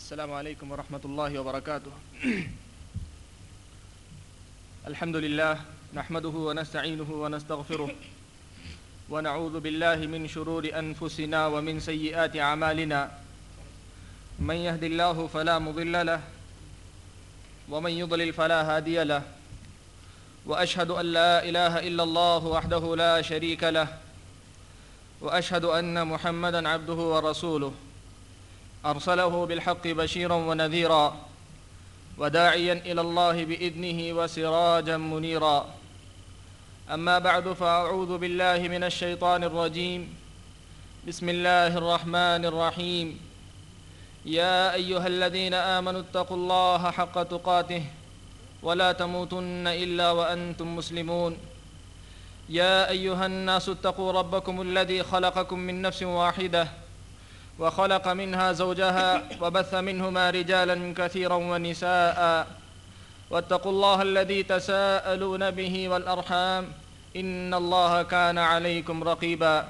السلام عليكم ورحمة الله وبركاته. الحمد لله نحمده ونستعينه ونستغفره ونعوذ بالله من شرور أنفسنا ومن سيئات أعمالنا. من يهد الله فلا مضل له ومن يضلل فلا هادي له، وأشهد أن لا إله إلا الله وحده لا شريك له، وأشهد أن محمدًا عبده ورسوله أرسله بالحق بشيرا ونذيرا وداعيا إلى الله بإذنه وسراجا منيرا. أما بعد، فأعوذ بالله من الشيطان الرجيم. بسم الله الرحمن الرحيم. يا أيها الذين آمنوا اتقوا الله حق تقاته ولا تموتن إلا وأنتم مسلمون. يا أيها الناس اتقوا ربكم الذي خلقكم من نفس واحدة وخلق منها زوجها وبث منهما رجالا كثيرا ونساء، واتقوا الله الذي تساءلون به والأرحام إن الله كان عليكم رقيبا.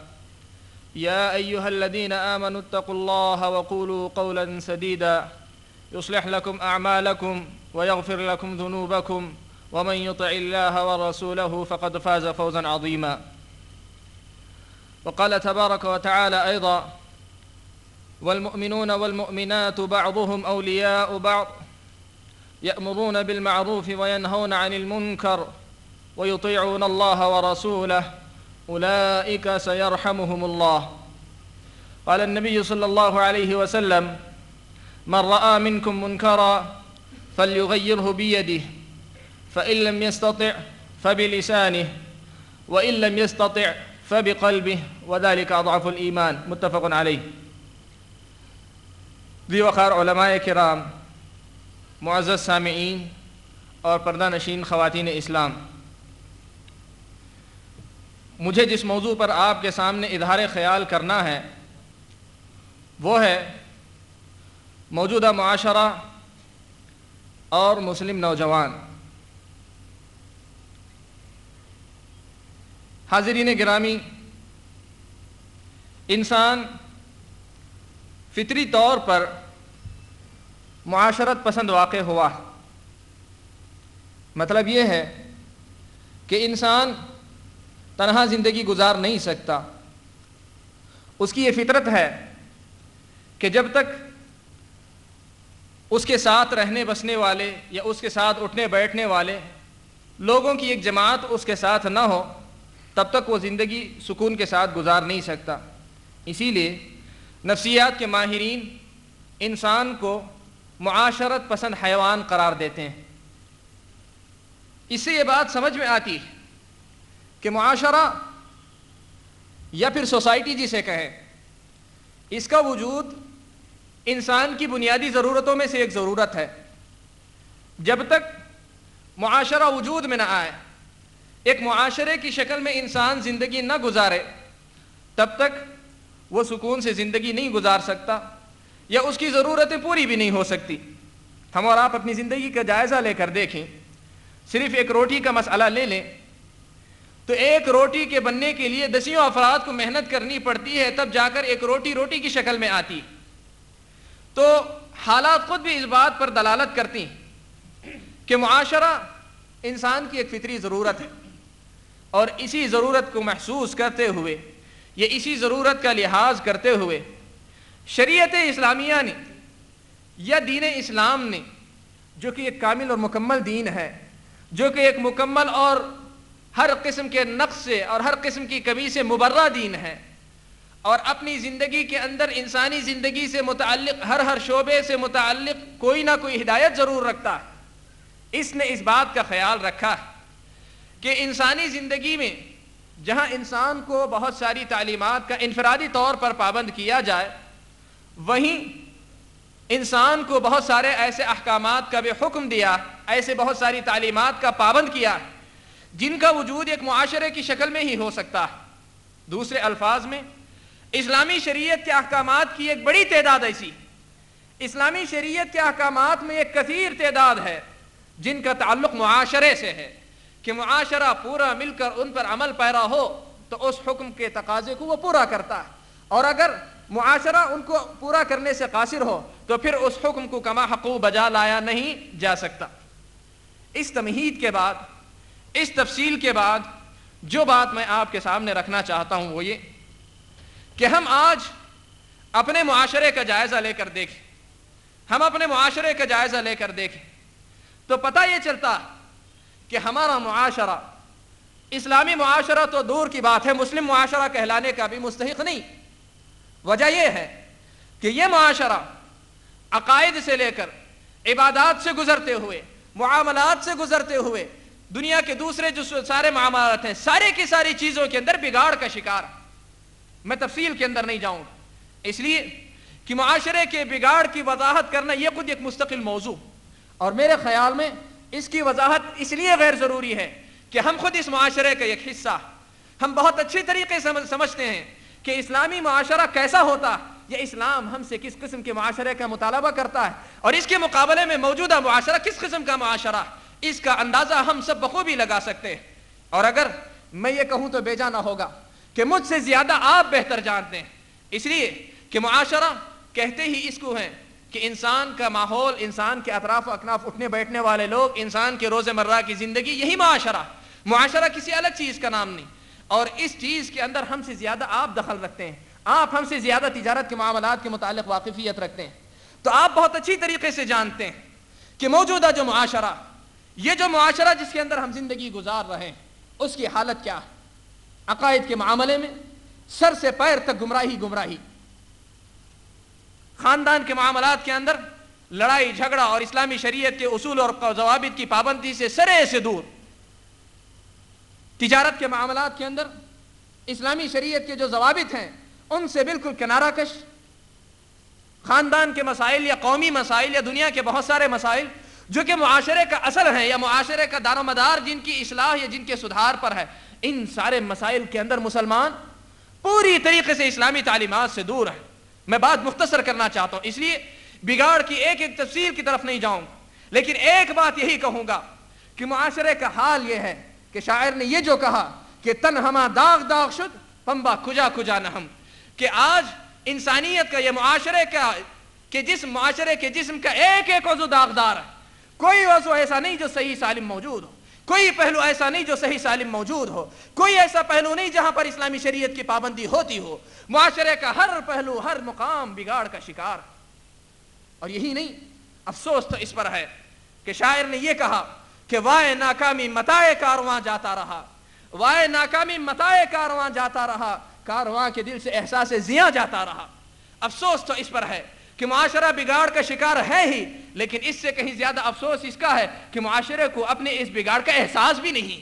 يا أيها الذين آمنوا اتقوا الله وقولوا قولا سديدا يصلح لكم أعمالكم ويغفر لكم ذنوبكم، ومن يطع الله ورسوله فقد فاز فوزا عظيما. وقال تبارك وتعالى أيضا: والمؤمنون والمؤمنات بعضهم أولياء بعض يأمرون بالمعروف وينهون عن المنكر ويطيعون الله ورسوله أولئك سيرحمهم الله. قال النبي صلى الله عليه وسلم: من رأى منكم منكرا فليغيره بيده، فإن لم يستطع فبلسانه، وإن لم يستطع فبقلبه، وذلك أضعف الإيمان. متفق علیہ. ذی وقار علماء کرام، معزز سامعین اور پردہ نشین خواتین اسلام، مجھے جس موضوع پر آپ کے سامنے اظہار خیال کرنا ہے وہ ہے موجودہ معاشرہ اور مسلم نوجوان. حاضرین گرامی، انسان فطری طور پر معاشرت پسند واقع ہوا. مطلب یہ ہے کہ انسان تنہا زندگی گزار نہیں سکتا. اس کی یہ فطرت ہے کہ جب تک اس کے ساتھ رہنے بسنے والے یا اس کے ساتھ اٹھنے بیٹھنے والے لوگوں کی ایک جماعت اس کے ساتھ نہ ہو، تب تک وہ زندگی سکون کے ساتھ گزار نہیں سکتا. اسی لیے نفسیات کے ماہرین انسان کو معاشرت پسند حیوان قرار دیتے ہیں. اس سے یہ بات سمجھ میں آتی ہے کہ معاشرہ یا پھر سوسائٹی جسے کہیں، اس کا وجود انسان کی بنیادی ضرورتوں میں سے ایک ضرورت ہے. جب تک معاشرہ وجود میں نہ آئے، ایک معاشرے کی شکل میں انسان زندگی نہ گزارے، تب تک وہ سکون سے زندگی نہیں گزار سکتا یا اس کی ضرورتیں پوری بھی نہیں ہو سکتی. ہم اور آپ اپنی زندگی کا جائزہ لے کر دیکھیں. صرف ایک روٹی کا مسئلہ لے لیں تو ایک روٹی کے بننے کے لیے دسیوں افراد کو محنت کرنی پڑتی ہے، تب جا کر ایک روٹی روٹی کی شکل میں آتی. تو حالات خود بھی اس بات پر دلالت کرتی کہ معاشرہ انسان کی ایک فطری ضرورت ہے، اور اسی ضرورت کو محسوس کرتے ہوئے، یہ اسی ضرورت کا لحاظ کرتے ہوئے شریعت اسلامیہ نے یا دین اسلام نے، جو کہ ایک کامل اور مکمل دین ہے، جو کہ ایک مکمل اور ہر قسم کے نقص سے اور ہر قسم کی کمی سے مبرہ دین ہے، اور اپنی زندگی کے اندر انسانی زندگی سے متعلق ہر شعبے سے متعلق کوئی نہ کوئی ہدایت ضرور رکھتا ہے. اس نے اس بات کا خیال رکھا کہ انسانی زندگی میں جہاں انسان کو بہت ساری تعلیمات کا انفرادی طور پر پابند کیا جائے، وہیں انسان کو بہت سارے ایسے احکامات کا بھی حکم دیا، ایسے بہت ساری تعلیمات کا پابند کیا جن کا وجود ایک معاشرے کی شکل میں ہی ہو سکتا ہے. دوسرے الفاظ میں، اسلامی شریعت کے احکامات کی ایک بڑی تعداد ایسی، اسلامی شریعت کے احکامات میں ایک کثیر تعداد ہے جن کا تعلق معاشرے سے ہے کہ معاشرہ پورا مل کر ان پر عمل پیرا ہو تو اس حکم کے تقاضے کو وہ پورا کرتا ہے، اور اگر معاشرہ ان کو پورا کرنے سے قاصر ہو تو پھر اس حکم کو کما حقو بجا لایا نہیں جا سکتا۔ اس تمہید کے بعد، اس تفصیل کے بعد جو بات میں آپ کے سامنے رکھنا چاہتا ہوں وہ یہ کہ ہم آج اپنے معاشرے کا جائزہ لے کر دیکھیں، ہم اپنے معاشرے کا جائزہ لے کر دیکھیں تو پتہ یہ چلتا کہ ہمارا معاشرہ، اسلامی معاشرہ تو دور کی بات ہے، مسلم معاشرہ کہلانے کا بھی مستحق نہیں۔ وجہ یہ ہے کہ یہ معاشرہ عقائد سے لے کر عبادات سے گزرتے ہوئے، معاملات سے گزرتے ہوئے، دنیا کے دوسرے جو سارے معاملات ہیں، سارے کی ساری چیزوں کے اندر بگاڑ کا شکار۔ میں تفصیل کے اندر نہیں جاؤں گا، اس لیے کہ معاشرے کے بگاڑ کی وضاحت کرنا یہ خود ایک مستقل موضوع، اور میرے خیال میں اس کی وضاحت اس لیے غیر ضروری ہے کہ ہم خود اس معاشرے کا ایک حصہ، ہم بہت اچھی طریقے سے سمجھتے ہیں کہ اسلامی معاشرہ کیسا ہوتا، یہ اسلام ہم سے کس قسم کے معاشرے کا مطالبہ کرتا ہے، اور اس کے مقابلے میں موجودہ معاشرہ کس قسم کا معاشرہ، اس کا اندازہ ہم سب بخوبی لگا سکتے ہیں۔ اور اگر میں یہ کہوں تو بے جا نہ ہوگا کہ مجھ سے زیادہ آپ بہتر جانتے ہیں، اس لیے کہ معاشرہ کہتے ہی اس کو ہیں کہ انسان کا ماحول، انسان کے اطراف و اکناف اٹھنے بیٹھنے والے لوگ، انسان کے روزمرہ کی زندگی، یہی معاشرہ۔ معاشرہ کسی الگ چیز کا نام نہیں، اور اس چیز کے اندر ہم سے زیادہ آپ دخل رکھتے ہیں، آپ ہم سے زیادہ تجارت کے معاملات کے متعلق واقفیت رکھتے ہیں، تو آپ بہت اچھی طریقے سے جانتے ہیں کہ موجودہ جو معاشرہ، یہ جو معاشرہ جس کے اندر ہم زندگی گزار رہے ہیں، اس کی حالت کیا ہے۔ عقائد کے معاملے میں سر سے پیر تک گمراہی گمراہی، خاندان کے معاملات کے اندر لڑائی جھگڑا اور اسلامی شریعت کے اصول اور ضوابط کی پابندی سے سرے سے دور، تجارت کے معاملات کے اندر اسلامی شریعت کے جو ضوابط ہیں ان سے بالکل کنارہ کش، خاندان کے مسائل یا قومی مسائل یا دنیا کے بہت سارے مسائل جو کہ معاشرے کا اصل ہیں یا معاشرے کا دار و مدار جن کی اصلاح یا جن کے سدھار پر ہے، ان سارے مسائل کے اندر مسلمان پوری طریقے سے اسلامی تعلیمات سے دور ہے۔ میں بات مختصر کرنا چاہتا ہوں، اس لیے بگاڑ کی ایک ایک تفصیل کی طرف نہیں جاؤں، لیکن ایک بات یہی کہوں گا کہ معاشرے کا حال یہ ہے کہ شاعر نے یہ جو کہا کہ تن ہما داغ داغ شد پنبا کجا کجا نہم، کہ آج انسانیت کا یہ معاشرے کا کہ جس معاشرے کے جسم کا ایک ایک عضو داغدار ہے، کوئی عضو ایسا نہیں جو صحیح سالم موجود ہو، کوئی پہلو ایسا نہیں جو صحیح سالم موجود ہو، کوئی ایسا پہلو نہیں جہاں پر اسلامی شریعت کی پابندی ہوتی ہو، معاشرے کا ہر پہلو ہر مقام بگاڑ کا شکار۔ اور یہی نہیں، افسوس تو اس پر ہے کہ شاعر نے یہ کہا کہ وائے ناکامی متائے کارواں جاتا رہا، وائے ناکامی متائے کارواں جاتا رہا، کارواں کے دل سے احساس زیاں جاتا رہا۔ افسوس تو اس پر ہے کہ معاشرہ بگاڑ کا شکار ہے ہی، لیکن اس سے کہیں زیادہ افسوس اس کا ہے کہ معاشرے کو اپنے اس بگاڑ کا احساس بھی نہیں۔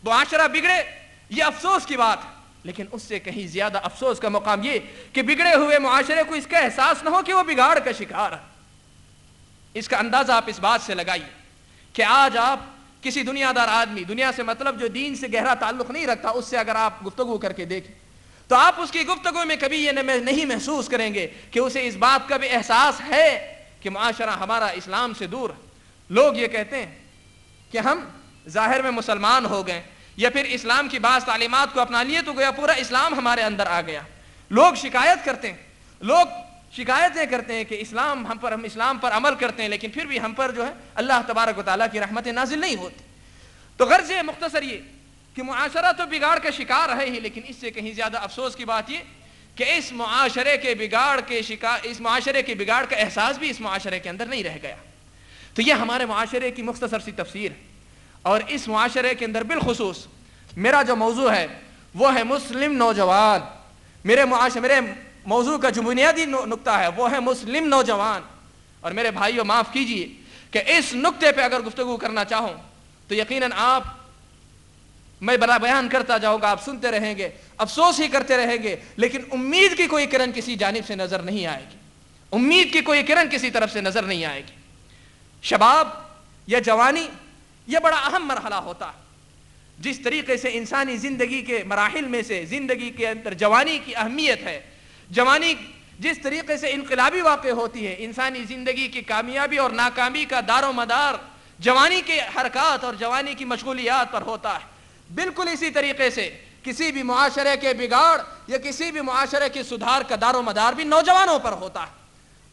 معاشرہ بگڑے یہ افسوس کی بات ہے، لیکن اس سے کہیں زیادہ افسوس کا مقام یہ کہ بگڑے ہوئے معاشرے کو اس کا احساس نہ ہو کہ وہ بگاڑ کا شکار ہے۔ اس کا اندازہ آپ اس بات سے لگائیے کہ آج آپ کسی دنیا دار آدمی، دنیا سے مطلب جو دین سے گہرا تعلق نہیں رکھتا، اس سے اگر آپ گفتگو کر کے دیکھیں تو آپ اس کی گفتگو میں کبھی یہ نہیں محسوس کریں گے کہ اسے اس بات کا بھی احساس ہے کہ معاشرہ ہمارا اسلام سے دور ہے۔ لوگ یہ کہتے ہیں کہ ہم ظاہر میں مسلمان ہو گئے یا پھر اسلام کی بعض تعلیمات کو اپنا لیے تو گویا پورا اسلام ہمارے اندر آ گیا۔ لوگ شکایت کرتے ہیں، لوگ شکایتیں کرتے ہیں کہ ہم اسلام پر عمل کرتے ہیں، لیکن پھر بھی ہم پر جو ہے اللہ تبارک و تعالیٰ کی رحمتیں نازل نہیں ہوتی۔ تو غرض یہ مختصر یہ کہ معاشرہ تو بگاڑ کا شکار ہے ہی، لیکن اس سے کہیں زیادہ افسوس کی بات یہ کہ اس معاشرے کے بگاڑ کا احساس بھی اس معاشرے کے اندر نہیں رہ گیا۔ تو یہ ہمارے معاشرے کی مختصر سی تفسیر ہے، اور اس معاشرے کے اندر بالخصوص میرا جو موضوع ہے وہ ہے مسلم نوجوان۔ میرے موضوع کا جو بنیادی نقطہ ہے وہ ہے مسلم نوجوان، اور میرے بھائیوں معاف کیجئے کہ اس نقطے پہ اگر گفتگو کرنا چاہوں تو یقیناً میں بلا بیان کرتا جاؤں گا، آپ سنتے رہیں گے، افسوس ہی کرتے رہیں گے، لیکن امید کی کوئی کرن کسی جانب سے نظر نہیں آئے گی، امید کی کوئی کرن کسی طرف سے نظر نہیں آئے گی۔ شباب یا جوانی یہ بڑا اہم مرحلہ ہوتا ہے، جس طریقے سے انسانی زندگی کے مراحل میں سے زندگی کے اندر جوانی کی اہمیت ہے، جوانی جس طریقے سے انقلابی واقع ہوتی ہے، انسانی زندگی کی کامیابی اور ناکامی کا دار و مدار جوانی کے حرکات اور جوانی کی مشغولیات پر ہوتا ہے، بالکل اسی طریقے سے کسی بھی معاشرے کے بگاڑ یا کسی بھی معاشرے کے سدھار کا دار و مدار بھی نوجوانوں پر ہوتا ہے۔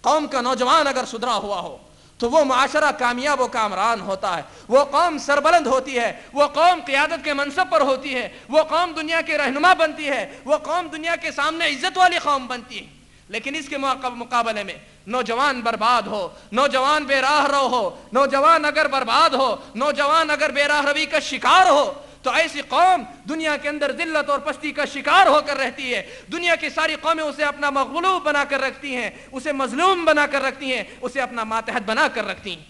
قوم کا نوجوان اگر سدھرا ہوا ہو تو وہ معاشرہ کامیاب و کامران ہوتا ہے، وہ قوم سربلند ہوتی ہے، وہ قوم قیادت کے منصب پر ہوتی ہے، وہ قوم دنیا کے رہنما بنتی ہے، وہ قوم دنیا کے سامنے عزت والی قوم بنتی ہے۔ لیکن اس کے مقابلے میں نوجوان برباد ہو، نوجوان بے راہ رو ہو، نوجوان اگر برباد ہو، نوجوان اگر بے راہ روی کا شکار ہو، تو ایسی قوم دنیا کے اندر ذلت اور پستی کا شکار ہو کر رہتی ہے۔ دنیا کی ساری قومیں اسے اپنا مغلوب بنا کر رکھتی ہیں، اسے مظلوم بنا کر رکھتی ہیں، اسے اپنا ماتحت بنا کر رکھتی ہیں۔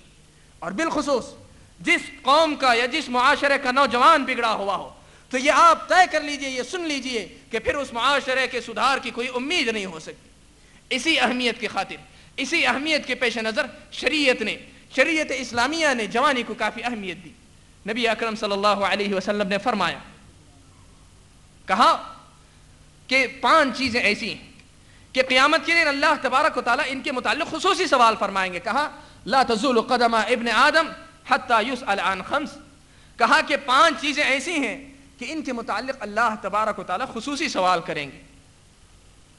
اور بالخصوص جس قوم کا یا جس معاشرے کا نوجوان بگڑا ہوا ہو، تو یہ آپ طے کر لیجئے، یہ سن لیجئے کہ پھر اس معاشرے کے سدھار کی کوئی امید نہیں ہو سکتی۔ اسی اہمیت کی خاطر، اسی اہمیت کے پیش نظر شریعت اسلامیہ نے جوانی کو کافی اہمیت دی۔ نبی اکرم صلی اللہ علیہ وسلم نے فرمایا، کہا کہ 5 چیزیں ایسی ہیں کہ قیامت کے دن اللہ تبارک و تعالیٰ ان کے متعلق خصوصی سوال فرمائیں گے۔ کہا لا تزول قدم ابن آدم حتی یسأل عن 5۔ کہا کہ 5 چیزیں ایسی ہیں کہ ان کے متعلق اللہ تبارک و تعالیٰ خصوصی سوال کریں گے۔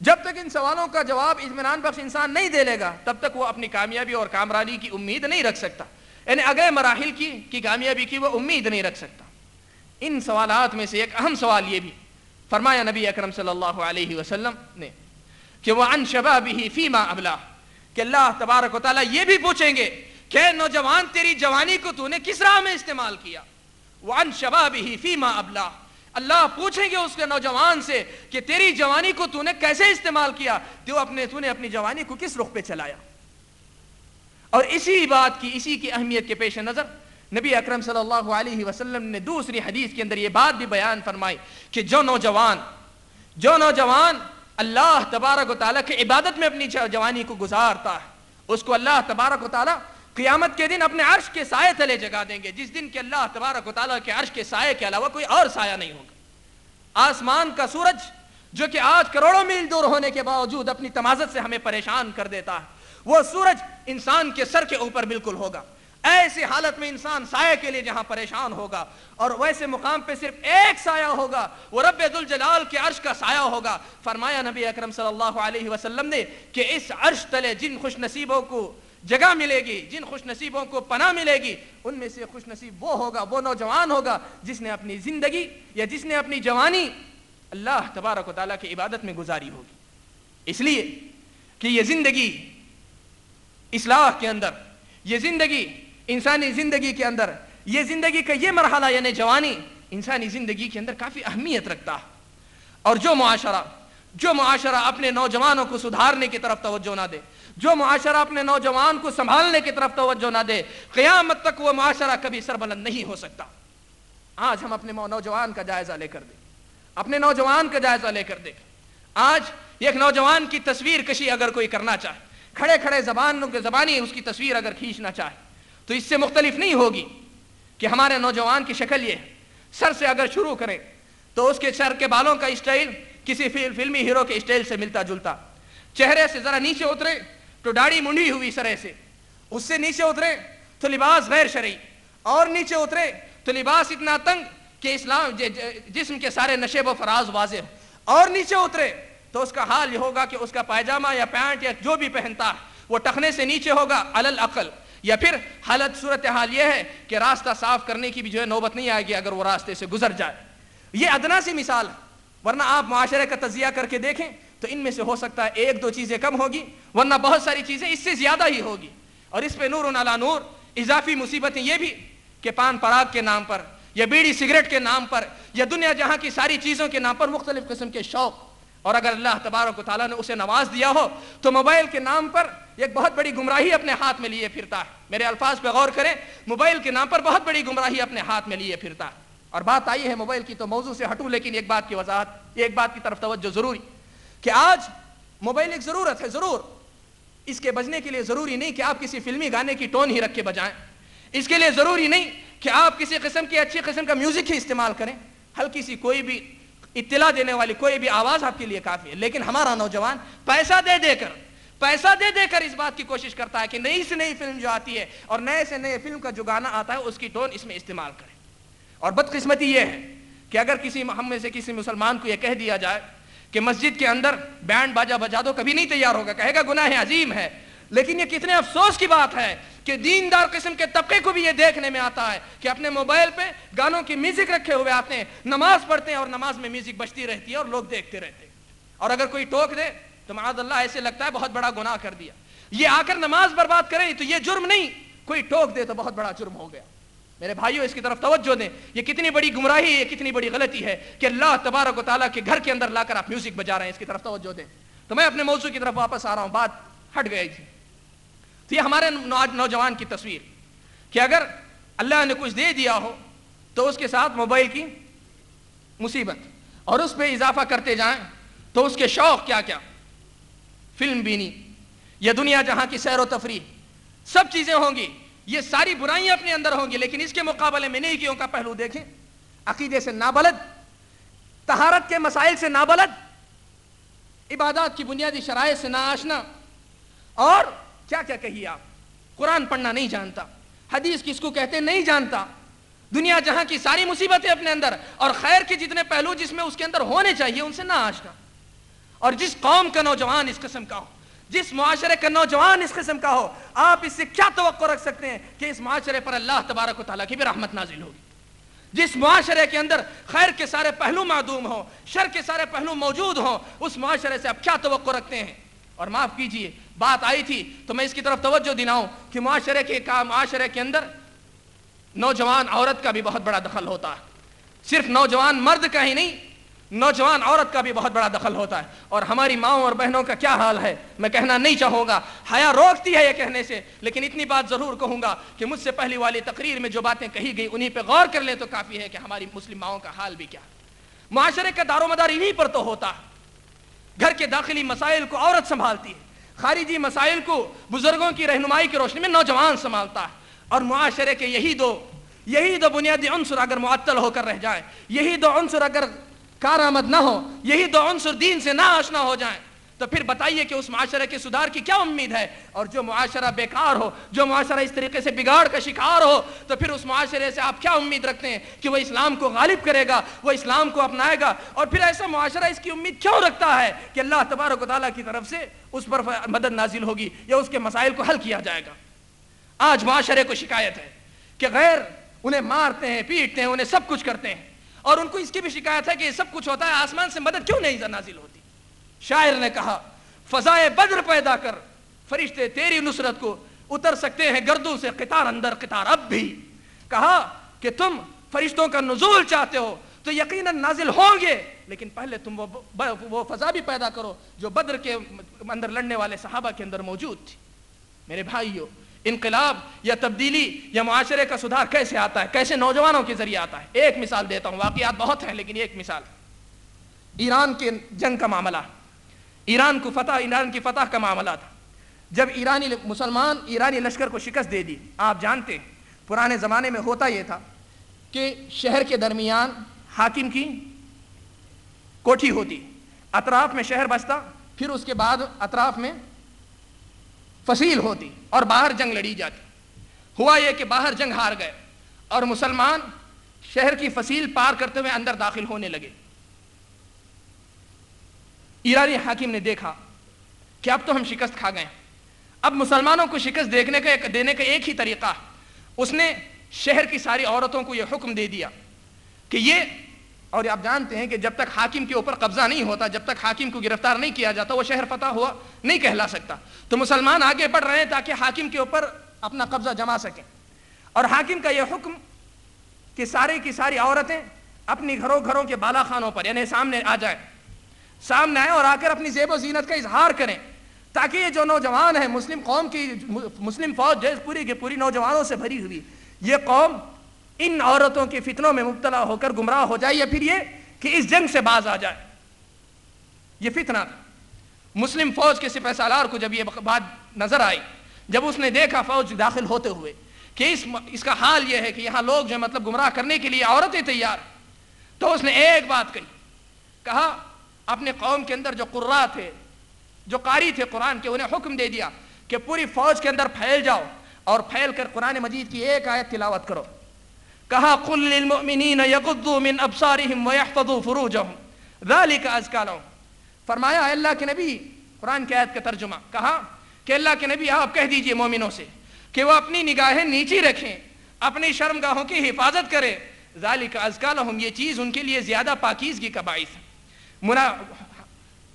جب تک ان سوالوں کا جواب اطمینان بخش انسان نہیں دے لے گا، تب تک وہ اپنی کامیابی اور کامرانی کی امید نہیں رکھ سکتا، یعنی اگلے مراحل کی کامیابی کی وہ امید نہیں رکھ سکتا۔ ان سوالات میں سے ایک اہم سوال یہ بھی فرمایا نبی اکرم صلی اللہ علیہ وسلم نے کہ وَعَنْ شَبَابِهِ فِيمَا أَبْلَاهُ، کہ اللہ تبارک و تعالیٰ یہ بھی پوچھیں گے کہ نوجوان تیری جوانی کو تو نے کس راہ میں استعمال کیا۔ وَعَنْ شَبَابِهِ فِيمَا أَبْلَاهُ، اللہ پوچھیں گے اس کے نوجوان سے کہ تیری جوانی کو تو نے کیسے استعمال کیا، تو نے اپنی جوانی کو کس رخ پہ چلایا۔ اور اسی کی اہمیت کے پیش نظر نبی اکرم صلی اللہ علیہ وسلم نے دوسری حدیث کے اندر یہ بات بھی بیان فرمائی کہ جو نوجوان اللہ تبارک و تعالیٰ کی عبادت میں اپنی جوانی کو گزارتا ہے، اس کو اللہ تبارک و تعالیٰ قیامت کے دن اپنے عرش کے سائے تلے جگا دیں گے، جس دن کہ اللہ تبارک و تعالیٰ کے عرش کے سائے کے علاوہ کوئی اور سایہ نہیں ہوگا۔ آسمان کا سورج جو کہ آج کروڑوں میل دور ہونے کے باوجود اپنی تمازت سے ہمیں پریشان کر دیتا ہے، وہ سورج انسان کے سر کے اوپر بالکل ہوگا۔ ایسی حالت میں انسان سائے کے لیے جہاں پریشان ہوگا، اور ویسے مقام پہ صرف ایک سایہ ہوگا، وہ رب ذوالجلال کے عرش کا سایہ ہوگا۔ فرمایا نبی اکرم صلی اللہ علیہ وسلم نے کہ اس عرش تلے جن خوش نصیبوں کو جگہ ملے گی، جن خوش نصیبوں کو پناہ ملے گی، ان میں سے خوش نصیب وہ ہوگا، وہ نوجوان ہوگا جس نے اپنی زندگی یا جس نے اپنی جوانی اللہ تبارک و تعالیٰ کی عبادت میں گزاری ہوگی۔ اس لیے کہ یہ زندگی اصلاح کے اندر، یہ زندگی انسانی زندگی کے اندر، یہ زندگی کا یہ مرحلہ یعنی جوانی انسانی زندگی کے اندر کافی اہمیت رکھتا ہے۔ اور جو معاشرہ اپنے نوجوانوں کو سدھارنے کی طرف توجہ نہ دے، جو معاشرہ اپنے نوجوان کو سنبھالنے کی طرف توجہ نہ دے، قیامت تک وہ معاشرہ کبھی سربلند نہیں ہو سکتا۔ آج ہم اپنے نوجوان کا جائزہ لے کر دیں، اپنے نوجوان کا جائزہ لے کر دیکھیں۔ آج ایک نوجوان کی تصویر کشی اگر کوئی کرنا چاہے، کھڑے زبانی اس کی تصویر اگر کھینچنا چاہے، تو اس سے مختلف نہیں ہوگی کہ ہمارے نوجوان کی شکل یہ ہے۔ سر سے اگر شروع کریں تو اس کے سر کے بالوں کا اسٹائل کسی فلمی ہیرو کے اسٹائل سے ملتا جلتا، چہرے سے ذرا نیچے اترے تو داڑھی منڈی ہوئی سرے سے، اس سے نیچے اترے تو لباس غیر شرعی، اور نیچے اترے تو لباس اتنا تنگ کہ اسلام جسم کے سارے نشیب و فراز واضح ہو، اور نیچے اترے تو اس کا حال یہ ہوگا کہ اس کا پائجامہ یا پینٹ یا جو بھی پہنتا ہے وہ ٹخنے سے نیچے ہوگا علل اقل، یا پھر حالت صورتحال یہ ہے کہ راستہ صاف کرنے کی بھی جو ہے نوبت نہیں آئے گی اگر وہ راستے سے گزر جائے۔ یہ ادنا سی مثال ہے، ورنہ آپ معاشرے کا تجزیہ کر کے دیکھیں تو ان میں سے ہو سکتا ہے 1-2 چیزیں کم ہوگی، ورنہ بہت ساری چیزیں اس سے زیادہ ہی ہوگی۔ اور اس پہ نور علی نور اضافی مصیبتیں یہ بھی کہ پان پراگ کے نام پر یا بیڑی سگریٹ کے نام پر یا دنیا جہاں کی ساری چیزوں کے نام پر مختلف قسم کے شوق، اور اگر اللہ تبارک و تعالیٰ نے اسے نواز دیا ہو تو موبائل کے نام پر ایک بہت بڑی گمراہی اپنے ہاتھ میں لیے پھرتا ہے۔ میرے الفاظ پہ غور کریں، موبائل کے نام پر بہت بڑی گمراہی اپنے ہاتھ میں لیے پھرتا ہے۔ اور بات آئی ہے موبائل کی تو موضوع سے ہٹوں، لیکن ایک بات کی وضاحت، ایک بات کی طرف توجہ ضروری کہ آج موبائل ایک ضرورت ہے، ضرور اس کے بجنے کے لیے ضروری نہیں کہ آپ کسی فلمی گانے کی ٹون ہی رکھ کے بجائیں، اس کے لیے ضروری نہیں کہ آپ کسی قسم کی اچھی قسم کا میوزک ہی استعمال کریں، ہلکی سی کوئی بھی اطلاع دینے والی کوئی بھی آواز آپ کے لیے کافی ہے۔ لیکن ہمارا نوجوان پیسہ دے کر اس بات کی کوشش کرتا ہے کہ نئی سے نئی فلم جو آتی ہے اور نئے سے نئے فلم کا جو گانا آتا ہے اس کی ٹون اس میں استعمال کرے۔ اور بدقسمتی یہ ہے کہ اگر ہم میں سے کسی مسلمان کو یہ کہہ دیا جائے کہ مسجد کے اندر بینڈ باجا بجا دو، کبھی نہیں تیار ہوگا، کہے گا گناہ عظیم ہے. لیکن یہ کتنے افسوس کی بات ہے کہ دیندار قسم کے طبقے کو بھی یہ دیکھنے میں آتا ہے کہ اپنے موبائل پہ گانوں کی میوزک رکھے ہوئے آتے ہیں، نماز پڑھتے ہیں اور نماز میں میوزک بجتی رہتی ہے اور لوگ دیکھتے رہتے ہیں. اور اگر کوئی ٹوک دے تو معاذ اللہ ایسے لگتا ہے بہت بڑا گناہ کر دیا. یہ آ کر نماز برباد کرے تو یہ جرم نہیں، کوئی ٹوک دے تو بہت بڑا جرم ہو گیا. میرے بھائیوں اس کی طرف توجہ دیں. یہ کتنی بڑی گمراہی ہے، یہ کتنی بڑی غلطی ہے کہ اللہ تبارک و تعالیٰ کے گھر کے اندر لا کر آپ میوزک بجا رہے ہیں. اس کی طرف توجہ دیں. تو میں اپنے موضوع کی طرف واپس آ رہا ہوں، بات ہٹ گئی تھی. تو یہ ہمارے نوجوان کی تصویر کہ اگر اللہ نے کچھ دے دیا ہو تو اس کے ساتھ موبائل کی مصیبت اور اس پہ اضافہ کرتے جائیں تو اس کے شوق کیا کیا، فلم بینی، یہ دنیا جہاں کی سیر و تفریح، سب چیزیں ہوں گی. یہ ساری برائیاں اپنے اندر ہوں گی، لیکن اس کے مقابلے میں نیکیوں کا پہلو دیکھیں. عقیدے سے نابلد، طہارت کے مسائل سے نابلد، عبادات کی بنیادی شرائط سے ناآشنا، اور کیا کیا کہیے آپ، قرآن پڑھنا نہیں جانتا، حدیث کس کو کہتے نہیں جانتا، دنیا جہاں کی ساری مصیبتیں اپنے اندر، اور خیر کے جتنے پہلو جس میں اس کے اندر ہونے چاہیے ان سے ناآشنا. اور جس قوم کا نوجوان اس قسم کا ہو، جس معاشرے کا نوجوان اس قسم کا ہو، آپ اس سے کیا توقع رکھ سکتے ہیں کہ اس معاشرے پر اللہ تبارک و تعالیٰ کی بھی رحمت نازل ہوگی؟ جس معاشرے کے اندر خیر کے سارے پہلو معدوم ہوں، شر کے سارے پہلو موجود ہوں، اس معاشرے سے آپ کیا توقع رکھتے ہیں؟ اور معاف کیجئے، بات آئی تھی تو میں اس کی طرف توجہ دلاؤں کہ معاشرے کے اندر نوجوان عورت کا بھی بہت بڑا دخل ہوتا ہے. صرف نوجوان مرد کا ہی نہیں، نوجوان عورت کا بھی بہت بڑا دخل ہوتا ہے. اور ہماری ماؤں اور بہنوں کا کیا حال ہے میں کہنا نہیں چاہوں گا، حیا روکتی ہے یہ کہنے سے، لیکن اتنی بات ضرور کہوں گا کہ مجھ سے پہلی والی تقریر میں جو باتیں کہی گئی انہی پہ غور کر لیں تو کافی ہے کہ ہماری مسلم ماؤں کا حال بھی کیا ہے. معاشرے کا دار و مدار انہی پر تو ہوتا ہے. گھر کے داخلی مسائل کو عورت سنبھالتی ہے، خارجی مسائل کو بزرگوں کی رہنمائی کی روشنی میں نوجوان سنبھالتا ہے. اور معاشرے کے یہی دو بنیادی عنصر اگر معطل ہو کر رہ جائیں، یہی دو عنصر اگر کارآمد نہ ہو، یہی دو عنصر دین سے نہ آشنا ہو جائیں، تو پھر بتائیے کہ اس معاشرے کے سدھار کی کیا امید ہے؟ اور جو معاشرہ بیکار ہو، جو معاشرہ اس طریقے سے بگاڑ کا شکار ہو، تو پھر اس معاشرے سے آپ کیا امید رکھتے ہیں کہ وہ اسلام کو غالب کرے گا، وہ اسلام کو اپنائے گا؟ اور پھر ایسا معاشرہ اس کی امید کیوں رکھتا ہے کہ اللہ تبارک و تعالیٰ کی طرف سے اس پر مدد نازل ہوگی یا اس کے مسائل کو حل کیا جائے گا؟ آج معاشرے کو شکایت ہے کہ غیر انہیں مارتے ہیں، پیٹتے ہیں، انہیں سب کچھ کرتے ہیں، اور ان کو اس کی بھی شکایت ہے کہ یہ سب کچھ ہوتا ہے، آسمان سے مدد کیوں نہیں نازل ہوتی؟ شاعر نے کہا فضائے بدر پیدا کر، فرشتے تیری نصرت کو اتر سکتے ہیں گردوں سے قطار اندر قطار اب بھی. کہا کہ تم فرشتوں کا نزول چاہتے ہو تو یقیناً نازل ہوں گے، لیکن پہلے تم وہ فضا بھی پیدا کرو جو بدر کے اندر لڑنے والے صحابہ کے اندر موجود تھی. میرے بھائیو، انقلاب یا تبدیلی یا معاشرے کا سدھار کیسے آتا ہے؟ کیسے نوجوانوں کے ذریعے آتا ہے؟ ایک مثال دیتا ہوں، واقعات بہت ہیں لیکن ایک مثال، ایران کے جنگ کا معاملہ، ایران کی فتح کا معاملہ تھا. جب ایرانی لشکر کو شکست دے دی. آپ جانتے پرانے زمانے میں ہوتا یہ تھا کہ شہر کے درمیان حاکم کی کوٹھی ہوتی، اطراف میں شہر بستا، پھر اس کے بعد اطراف میں فصیل ہوتی اور باہر جنگ لڑی جاتی. ہوا یہ کہ باہر جنگ ہار گئے اور مسلمان شہر کی فصیل پار کرتے ہوئے اندر داخل ہونے لگے. ایرانی حاکم نے دیکھا کہ اب تو ہم شکست کھا گئے، اب مسلمانوں کو شکست دینے کا ایک ہی طریقہ، اس نے شہر کی ساری عورتوں کو یہ حکم دے دیا کہ یہ، اور آپ جانتے ہیں کہ جب تک حاکم کے اوپر قبضہ نہیں ہوتا، جب تک حاکم کو گرفتار نہیں کیا جاتا، وہ شہر فتح ہوا نہیں کہلا سکتا. تو مسلمان آگے بڑھ رہے ہیں تاکہ حاکم کے اوپر اپنا قبضہ جما سکیں. اور حاکم کا یہ حکم کہ سارے کی ساری عورتیں اپنی گھروں کے بالا خانوں پر یعنی سامنے آئے اور آ کر اپنی زیب و زینت کا اظہار کریں، تاکہ یہ جو نوجوان ہیں، مسلم قوم کی مسلم فوج جو پوری کی پوری نوجوانوں سے بھری ہوئی، یہ قوم ان عورتوں کے فتنوں میں مبتلا ہو کر گمراہ ہو جائے، یا پھر یہ کہ اس جنگ سے باز آ جائے. یہ فتنہ تھا. مسلم فوج کے سپہ سالار کو جب یہ بات نظر آئی، جب اس نے دیکھا فوج داخل ہوتے ہوئے کہ اس کا حال یہ ہے کہ یہاں لوگ جو مطلب گمراہ کرنے کے لیے عورتیں تیار، تو اس نے ایک بات کہا اپنے قوم کے اندر جو قراء تھے، جو قاری تھے قرآن کے، انہیں حکم دے دیا کہ پوری فوج کے اندر پھیل جاؤ اور پھیل کر قرآن مجید کی ایک آیت تلاوت کرو. کہا قل للمؤمنین یغضوا من ابصارهم ویحفظوا فروجهم ذلک ازکی لہم. فرمایا اے اللہ کے نبی، قرآن کی آیت کا ترجمہ کہا کہ اللہ کے نبی آپ کہہ دیجئے مومنوں سے کہ وہ اپنی نگاہیں نیچی رکھیں، اپنی شرمگاہوں کی حفاظت کریں، ذالک ازکیٰ لہم، یہ چیز ان کے لیے زیادہ پاکیزگی کا باعث ہے۔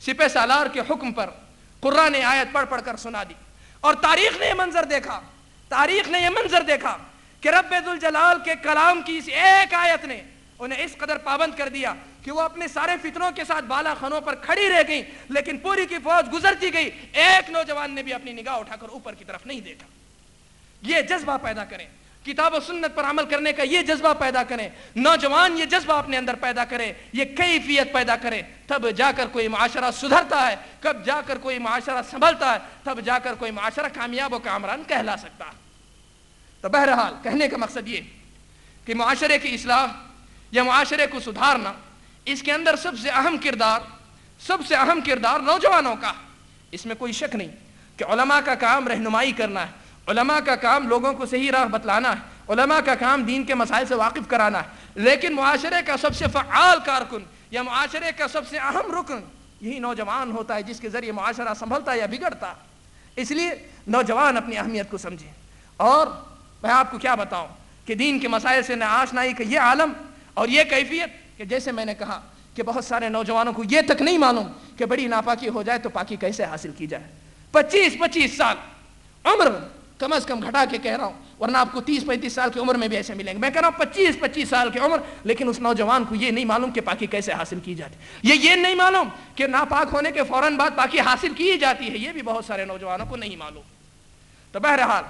سپہ سالار کے حکم پر قرآن نے آیت پڑھ پڑھ کر سنا دی، اور تاریخ نے یہ منظر دیکھا، تاریخ نے یہ منظر دیکھا کہ رب ذوالجلال کے کلام کی اس ایک آیت نے انہیں اس قدر پابند کر دیا کہ وہ اپنے سارے فتنوں کے ساتھ بالا خانوں پر کھڑی رہ گئی، لیکن پوری کی فوج گزرتی گئی، ایک نوجوان نے بھی اپنی نگاہ اٹھا کر اوپر کی طرف نہیں دیکھا۔ یہ جذبہ پیدا کریں، کتاب و سنت پر عمل کرنے کا یہ جذبہ پیدا کریں، نوجوان یہ جذبہ اپنے اندر پیدا کرے، یہ کیفیت پیدا کرے، تب جا کر کوئی معاشرہ سدھرتا ہے، کب جا کر کوئی معاشرہ سنبھلتا ہے، تب جا کر کوئی معاشرہ کامیاب و کامران کہلا سکتا ہے۔ تو بہرحال کہنے کا مقصد یہ کہ معاشرے کی اصلاح یا معاشرے کو سدھارنا، اس کے اندر سب سے اہم کردار نوجوانوں کا، اس میں کوئی شک نہیں کہ علماء کا کام رہنمائی کرنا ہے، علماء کا کام لوگوں کو صحیح راہ بتلانا ہے، علماء کا کام دین کے مسائل سے واقف کرانا ہے، لیکن معاشرے کا سب سے فعال کارکن یا معاشرے کا سب سے اہم رکن یہی نوجوان ہوتا ہے، جس کے ذریعے معاشرہ سنبھلتا ہے یا بگڑتا ہے۔ اس لیے نوجوان اپنی اہمیت کو سمجھیں۔ اور میں آپ کو کیا بتاؤں کہ دین کے مسائل سے ناآشنائی کا یہ عالم اور یہ کیفیت کہ جیسے میں نے کہا کہ بہت سارے نوجوانوں کو یہ تک نہیں معلوم کہ بڑی ناپاکی ہو جائے تو پاکی کیسے حاصل کی جائے۔ 25 سال عمر کم از کم گھٹا کے کہہ رہا ہوں، ورنہ آپ کو 30-35 سال کی عمر میں بھی ایسے ملیں گے، میں کہہ رہا ہوں 25 سال کی عمر، لیکن اس نوجوان کو یہ نہیں معلوم کہ پاکی کیسے حاصل کی جاتی، یہ نہیں معلوم کہ ناپاک ہونے کے فوراً بعد پاکی حاصل کی جاتی ہے، یہ بھی بہت سارے نوجوانوں کو نہیں معلوم۔ تو بہرحال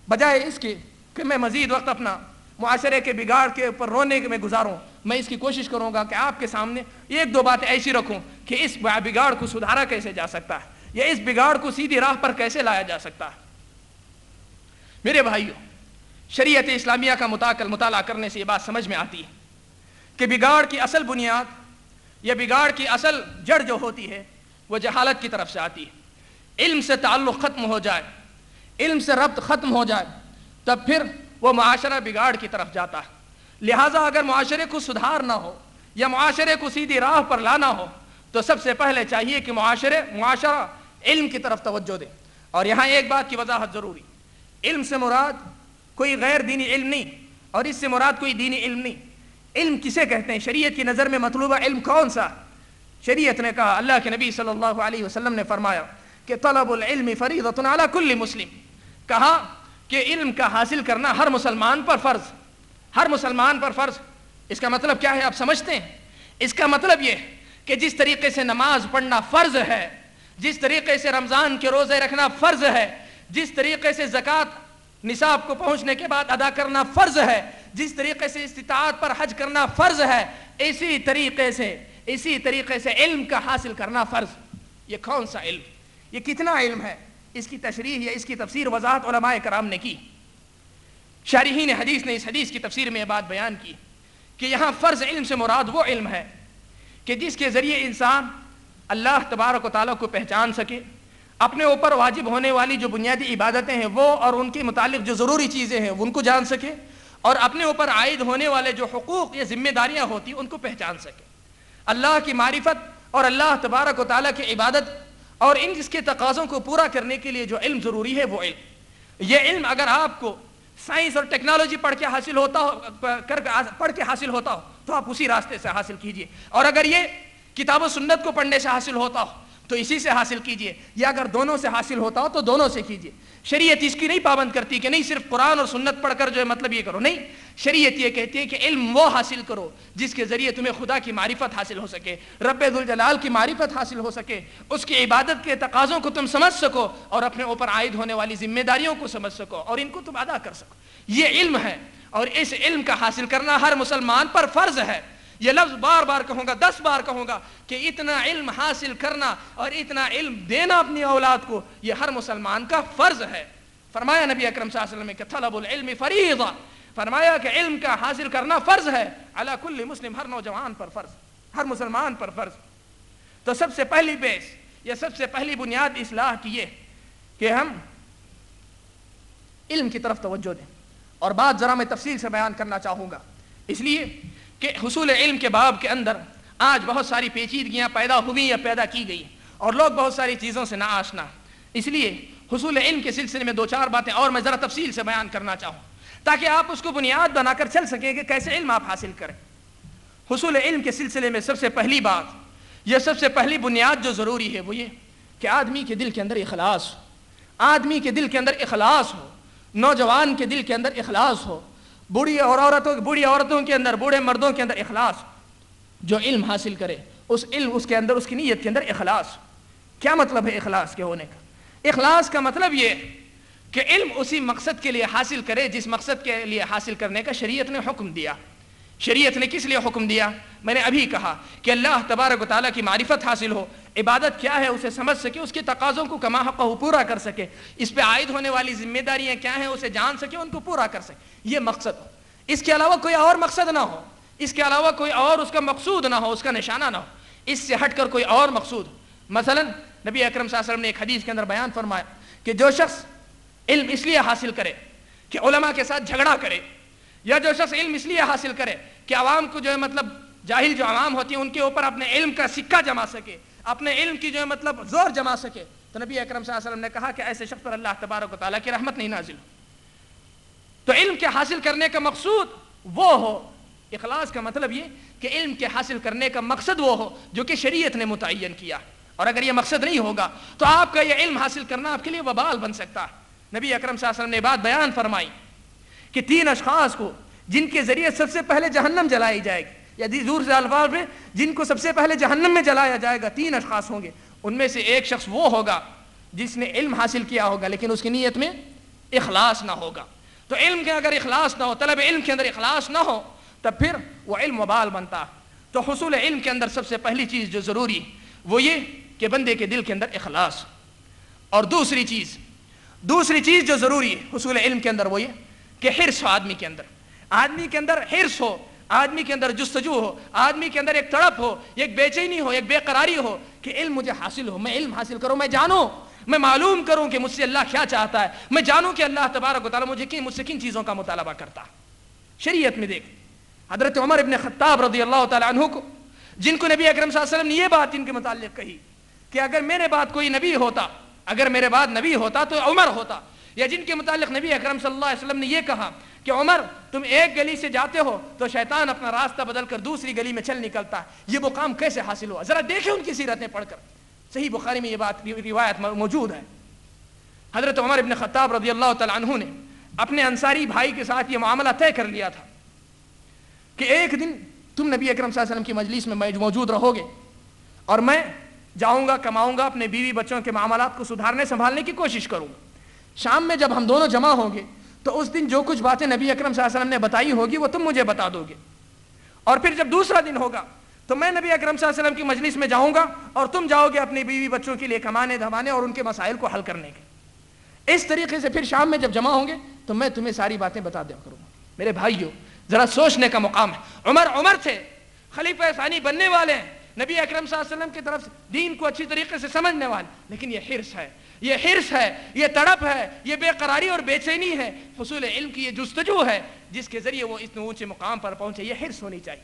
بجائے اس کے کہ میں مزید وقت اپنا معاشرے کے بگاڑ کے اوپر رونے میں گزاروں، میں اس کی کوشش کروں گا کہ آپ کے سامنے 1-2 باتیں ایسی رکھوں کہ اس بگاڑ کو سدھارا کیسے جا سکتا ہے، یا اس بگاڑ کو سیدھی راہ پر کیسے لایا جا سکتا ہے۔ میرے بھائیوں، شریعت اسلامیہ کا مطالعہ کرنے سے یہ بات سمجھ میں آتی ہے کہ بگاڑ کی اصل بنیاد یا بگاڑ کی اصل جڑ جو ہوتی ہے وہ جہالت کی طرف سے آتی ہے۔ علم سے تعلق ختم ہو جائے، علم سے ربط ختم ہو جائے، تب پھر وہ معاشرہ بگاڑ کی طرف جاتا ہے۔ لہٰذا اگر معاشرے کو سدھارنا ہو یا معاشرے کو سیدھی راہ پر لانا ہو تو سب سے پہلے چاہیے کہ معاشرہ علم کی طرف توجہ دے۔ اور یہاں ایک بات کی وضاحت ضروری، علم سے مراد کوئی غیر دینی علم نہیں، اور اس سے مراد کوئی دینی علم نہیں۔ علم کسے کہتے ہیں؟ شریعت کی نظر میں مطلوبہ علم کون سا؟ شریعت نے کہا، اللہ کے نبی صلی اللہ علیہ وسلم نے فرمایا کہ طلب العلم فریضۃ علی کل مسلم، کہا کہ علم کا حاصل کرنا ہر مسلمان پر فرض، ہر مسلمان پر فرض۔ اس کا مطلب کیا ہے آپ سمجھتے ہیں؟ اس کا مطلب یہ کہ جس طریقے سے نماز پڑھنا فرض ہے، جس طریقے سے رمضان کے روزے رکھنا فرض ہے، جس طریقے سے زکوٰۃ نصاب کو پہنچنے کے بعد ادا کرنا فرض ہے، جس طریقے سے استطاعت پر حج کرنا فرض ہے، اسی طریقے سے علم کا حاصل کرنا فرض۔ یہ کون سا علم؟ یہ کتنا علم ہے؟ اس کی تشریح یا اس کی تفسیر وضاحت علماء کرام نے کی۔ شارحین حدیث نے اس حدیث کی تفسیر میں یہ بات بیان کی کہ یہاں فرض علم سے مراد وہ علم ہے کہ جس کے ذریعے انسان اللہ تبارک و تعالیٰ کو پہچان سکے، اپنے اوپر واجب ہونے والی جو بنیادی عبادتیں ہیں وہ اور ان کے متعلق جو ضروری چیزیں ہیں ان کو جان سکے، اور اپنے اوپر عائد ہونے والے جو حقوق یا ذمہ داریاں ہوتی ہیں ان کو پہچان سکے۔ اللہ کی معرفت اور اللہ تبارک و تعالیٰ کی عبادت اور ان جس کے تقاضوں کو پورا کرنے کے لیے جو علم ضروری ہے وہ علم، یہ علم اگر آپ کو سائنس اور ٹیکنالوجی پڑھ کے حاصل ہوتا ہو تو آپ اسی راستے سے حاصل کیجئے، اور اگر یہ کتاب و سنت کو پڑھنے سے حاصل ہوتا ہو تو اسی سے حاصل کیجئے، یا اگر دونوں سے حاصل ہوتا ہو تو دونوں سے کیجئے۔ شریعت اس کی نہیں پابند کرتی کہ نہیں صرف قرآن اور سنت پڑھ کر جو ہے مطلب یہ کرو، نہیں، شریعت یہ کہتی ہے کہ علم وہ حاصل کرو جس کے ذریعے تمہیں خدا کی معرفت حاصل ہو سکے، رب ذوالجلال کی معرفت حاصل ہو سکے، اس کی عبادت کے تقاضوں کو تم سمجھ سکو اور اپنے اوپر عائد ہونے والی ذمہ داریوں کو سمجھ سکو اور ان کو تم ادا کر سکو۔ یہ علم ہے، اور اس علم کا حاصل کرنا ہر مسلمان پر فرض ہے۔ یہ لفظ بار بار کہوں گا، 10 بار کہوں گا کہ اتنا علم حاصل کرنا اور اتنا علم دینا اپنی اولاد کو یہ ہر مسلمان کا فرض ہے۔ فرمایا نبی اکرم صلی اللہ علیہ وسلم کہ طلب العلم فریضہ، فرمایا کہ علم کا حاصل کرنا فرض ہے، علی کل مسلم، ہر نوجوان پر فرض، ہر مسلمان پر فرض۔ تو سب سے پہلی بیس یا سب سے پہلی بنیاد اصلاح کی یہ کہ ہم علم کی طرف توجہ دیں، اور بات ذرا میں تفصیل سے بیان کرنا چاہوں گا، اس لیے کہ حصول علم کے باب کے اندر آج بہت ساری پیچیدگیاں پیدا ہوئی یا پیدا کی گئی اور لوگ بہت ساری چیزوں سے نا آشنا. اس لیے حصول علم کے سلسلے میں 2-4 باتیں اور میں ذرا تفصیل سے بیان کرنا چاہوں تاکہ آپ اس کو بنیاد بنا کر چل سکیں کہ کیسے علم آپ حاصل کریں. حصول علم کے سلسلے میں سب سے پہلی بات, یہ سب سے پہلی بنیاد جو ضروری ہے وہ یہ کہ آدمی کے دل کے اندر اخلاص ہو. آدمی کے دل کے اندر اخلاص ہو, نوجوان کے دل کے اندر اخلاص ہو, بوڑھی عورتوں کے اندر, بوڑھے مردوں کے اندر اخلاص. جو علم حاصل کرے اس کے اندر, اس کی نیت کے اندر اخلاص. کیا مطلب ہے اخلاص کے ہونے کا؟ اخلاص کا مطلب یہ کہ علم اسی مقصد کے لیے حاصل کرے جس مقصد کے لیے حاصل کرنے کا شریعت نے حکم دیا. شریعت نے کس لیے حکم دیا؟ میں نے ابھی کہا کہ اللہ تبارک و تعالیٰ کی معرفت حاصل ہو, عبادت کیا ہے اسے سمجھ سکے, اس کے تقاضوں کو کما حقہ پورا کر سکے, اس پہ عائد ہونے والی ذمہ داریاں کیا ہیں اسے جان سکے, ان کو پورا کر سکے. یہ مقصد ہو, اس کے علاوہ کوئی اور مقصد نہ ہو, اس کے علاوہ کوئی اور اس کا مقصود نہ ہو, اس کا نشانہ نہ ہو, اس سے ہٹ کر کوئی اور مقصود ہو. مثلا نبی اکرم صلی اللہ علیہ وسلم نے ایک حدیث کے اندر بیان فرمایا کہ جو شخص علم اس لیے حاصل کرے کہ علماء کے ساتھ جھگڑا کرے, یا جو شخص علم اس لیے حاصل کرے کہ عوام کو جو ہے مطلب جاہل جو عوام ہوتی ہیں ان کے اوپر اپنے علم کا سکہ جما سکے, اپنے علم کی جو ہے مطلب زور جما سکے, تو نبی اکرم صلی اللہ علیہ وسلم نے کہا کہ ایسے شخص پر اللہ تبارک و تعالیٰ کی رحمت نہیں نازل ہو. تو علم کے حاصل کرنے کا مقصود وہ ہو. اخلاص کا مطلب یہ کہ علم کے حاصل کرنے کا مقصد وہ ہو جو کہ شریعت نے متعین کیا, اور اگر یہ مقصد نہیں ہوگا تو آپ کا یہ علم حاصل کرنا آپ کے لیے وبال بن سکتا ہے. نبی اکرم صلی اللہ علیہ وسلم نے بات بیان فرمائی کہ 3 اشخاص کو جن کے ذریعے سب سے پہلے جہنم جلائی جائے گی, یا دوسرے الفاظ میں جن کو سب سے پہلے جہنم میں جلایا جائے گا, 3 اشخاص ہوں گے. ان میں سے ایک شخص وہ ہوگا جس نے علم حاصل کیا ہوگا لیکن اس کی نیت میں اخلاص نہ ہوگا. تو علم کے اگر اخلاص نہ ہو, طلب علم کے اندر اخلاص نہ ہو, تب پھر وہ علم وبال بنتا. تو حصول علم کے اندر سب سے پہلی چیز جو ضروری وہ یہ کہ بندے کے دل کے اندر اخلاص. اور دوسری چیز جو ضروری ہے حصول علم کے اندر وہ یہ کہ حرص ہو آدمی کے اندر حرص ہو, آدمی کے اندر جستجو ہو, آدمی کے اندر ایک تڑپ ہو, ایک بے چینی ہو, ایک بے قراری ہو کہ علم مجھے حاصل ہو, میں علم حاصل کروں, میں جانوں, میں معلوم کروں کہ مجھ سے اللہ کیا چاہتا ہے, میں جانوں کہ اللہ تبارک و تعالیٰ مجھ سے کن چیزوں کا مطالبہ کرتا. شریعت میں دیکھ حضرت عمر ابن خطاب رضی اللہ تعالیٰ عنہ کو, جن کو نبی اکرم صلی اللہ علیہ وسلم نے یہ بات ان کے متعلق کہی کہ اگر میرے بعد کوئی نبی ہوتا تو عمر ہوتا, یا جن کے متعلق نبی اکرم صلی اللہ علیہ وسلم نے یہ کہا کہ عمر تم ایک گلی سے جاتے ہو تو شیطان اپنا راستہ بدل کر دوسری گلی میں چل نکلتا ہے, یہ مقام کیسے حاصل ہوا؟ ذرا دیکھیں ان کی سیرتیں پڑھ کر. صحیح بخاری میں یہ بات روایت موجود ہے. حضرت عمر ابن خطاب رضی اللہ تعالیٰ عنہ نے اپنے انصاری بھائی کے ساتھ یہ معاملہ طے کر لیا تھا کہ ایک دن تم نبی اکرم صلی اللہ علیہ وسلم کی مجلس میں موجود رہو گے اور میں جاؤں گا, کماؤں گا, اپنے بیوی بچوں کے معاملات کو سدھارنے سنبھالنے کی کوشش کروں گا. شام میں جب ہم دونوں جمع ہوں گے تو اس دن جو کچھ باتیں نبی اکرم صلی اللہ علیہ وسلم نے بتائی ہوگی وہ تم مجھے بتا دو گے, اور پھر جب دوسرا دن ہوگا تو میں نبی اکرم صلی اللہ علیہ وسلم کی مجلس میں جاؤں گا اور تم جاؤ گے اپنی بیوی بچوں کے لیے کمانے دھمانے اور ان کے مسائل کو حل کرنے کے. اس طریقے سے پھر شام میں جب جمع ہوں گے تو میں تمہیں ساری باتیں بتا دیا کروں گا. میرے بھائیو, ذرا سوچنے کا مقام ہے. عمر تھے, خلیفہ ثانی بننے والے ہیں, نبی اکرم صلی اللہ علیہ وسلم کی طرف سے دین کو اچھی طریقے سے سمجھنے والے, لیکن یہ حرص ہے, یہ تڑپ ہے, یہ بے قراری اور بے چینی ہے, حصول علم کی یہ جستجو ہے جس کے ذریعے وہ اتنے اونچے مقام پر پہنچے. یہ حرص ہونی چاہیے.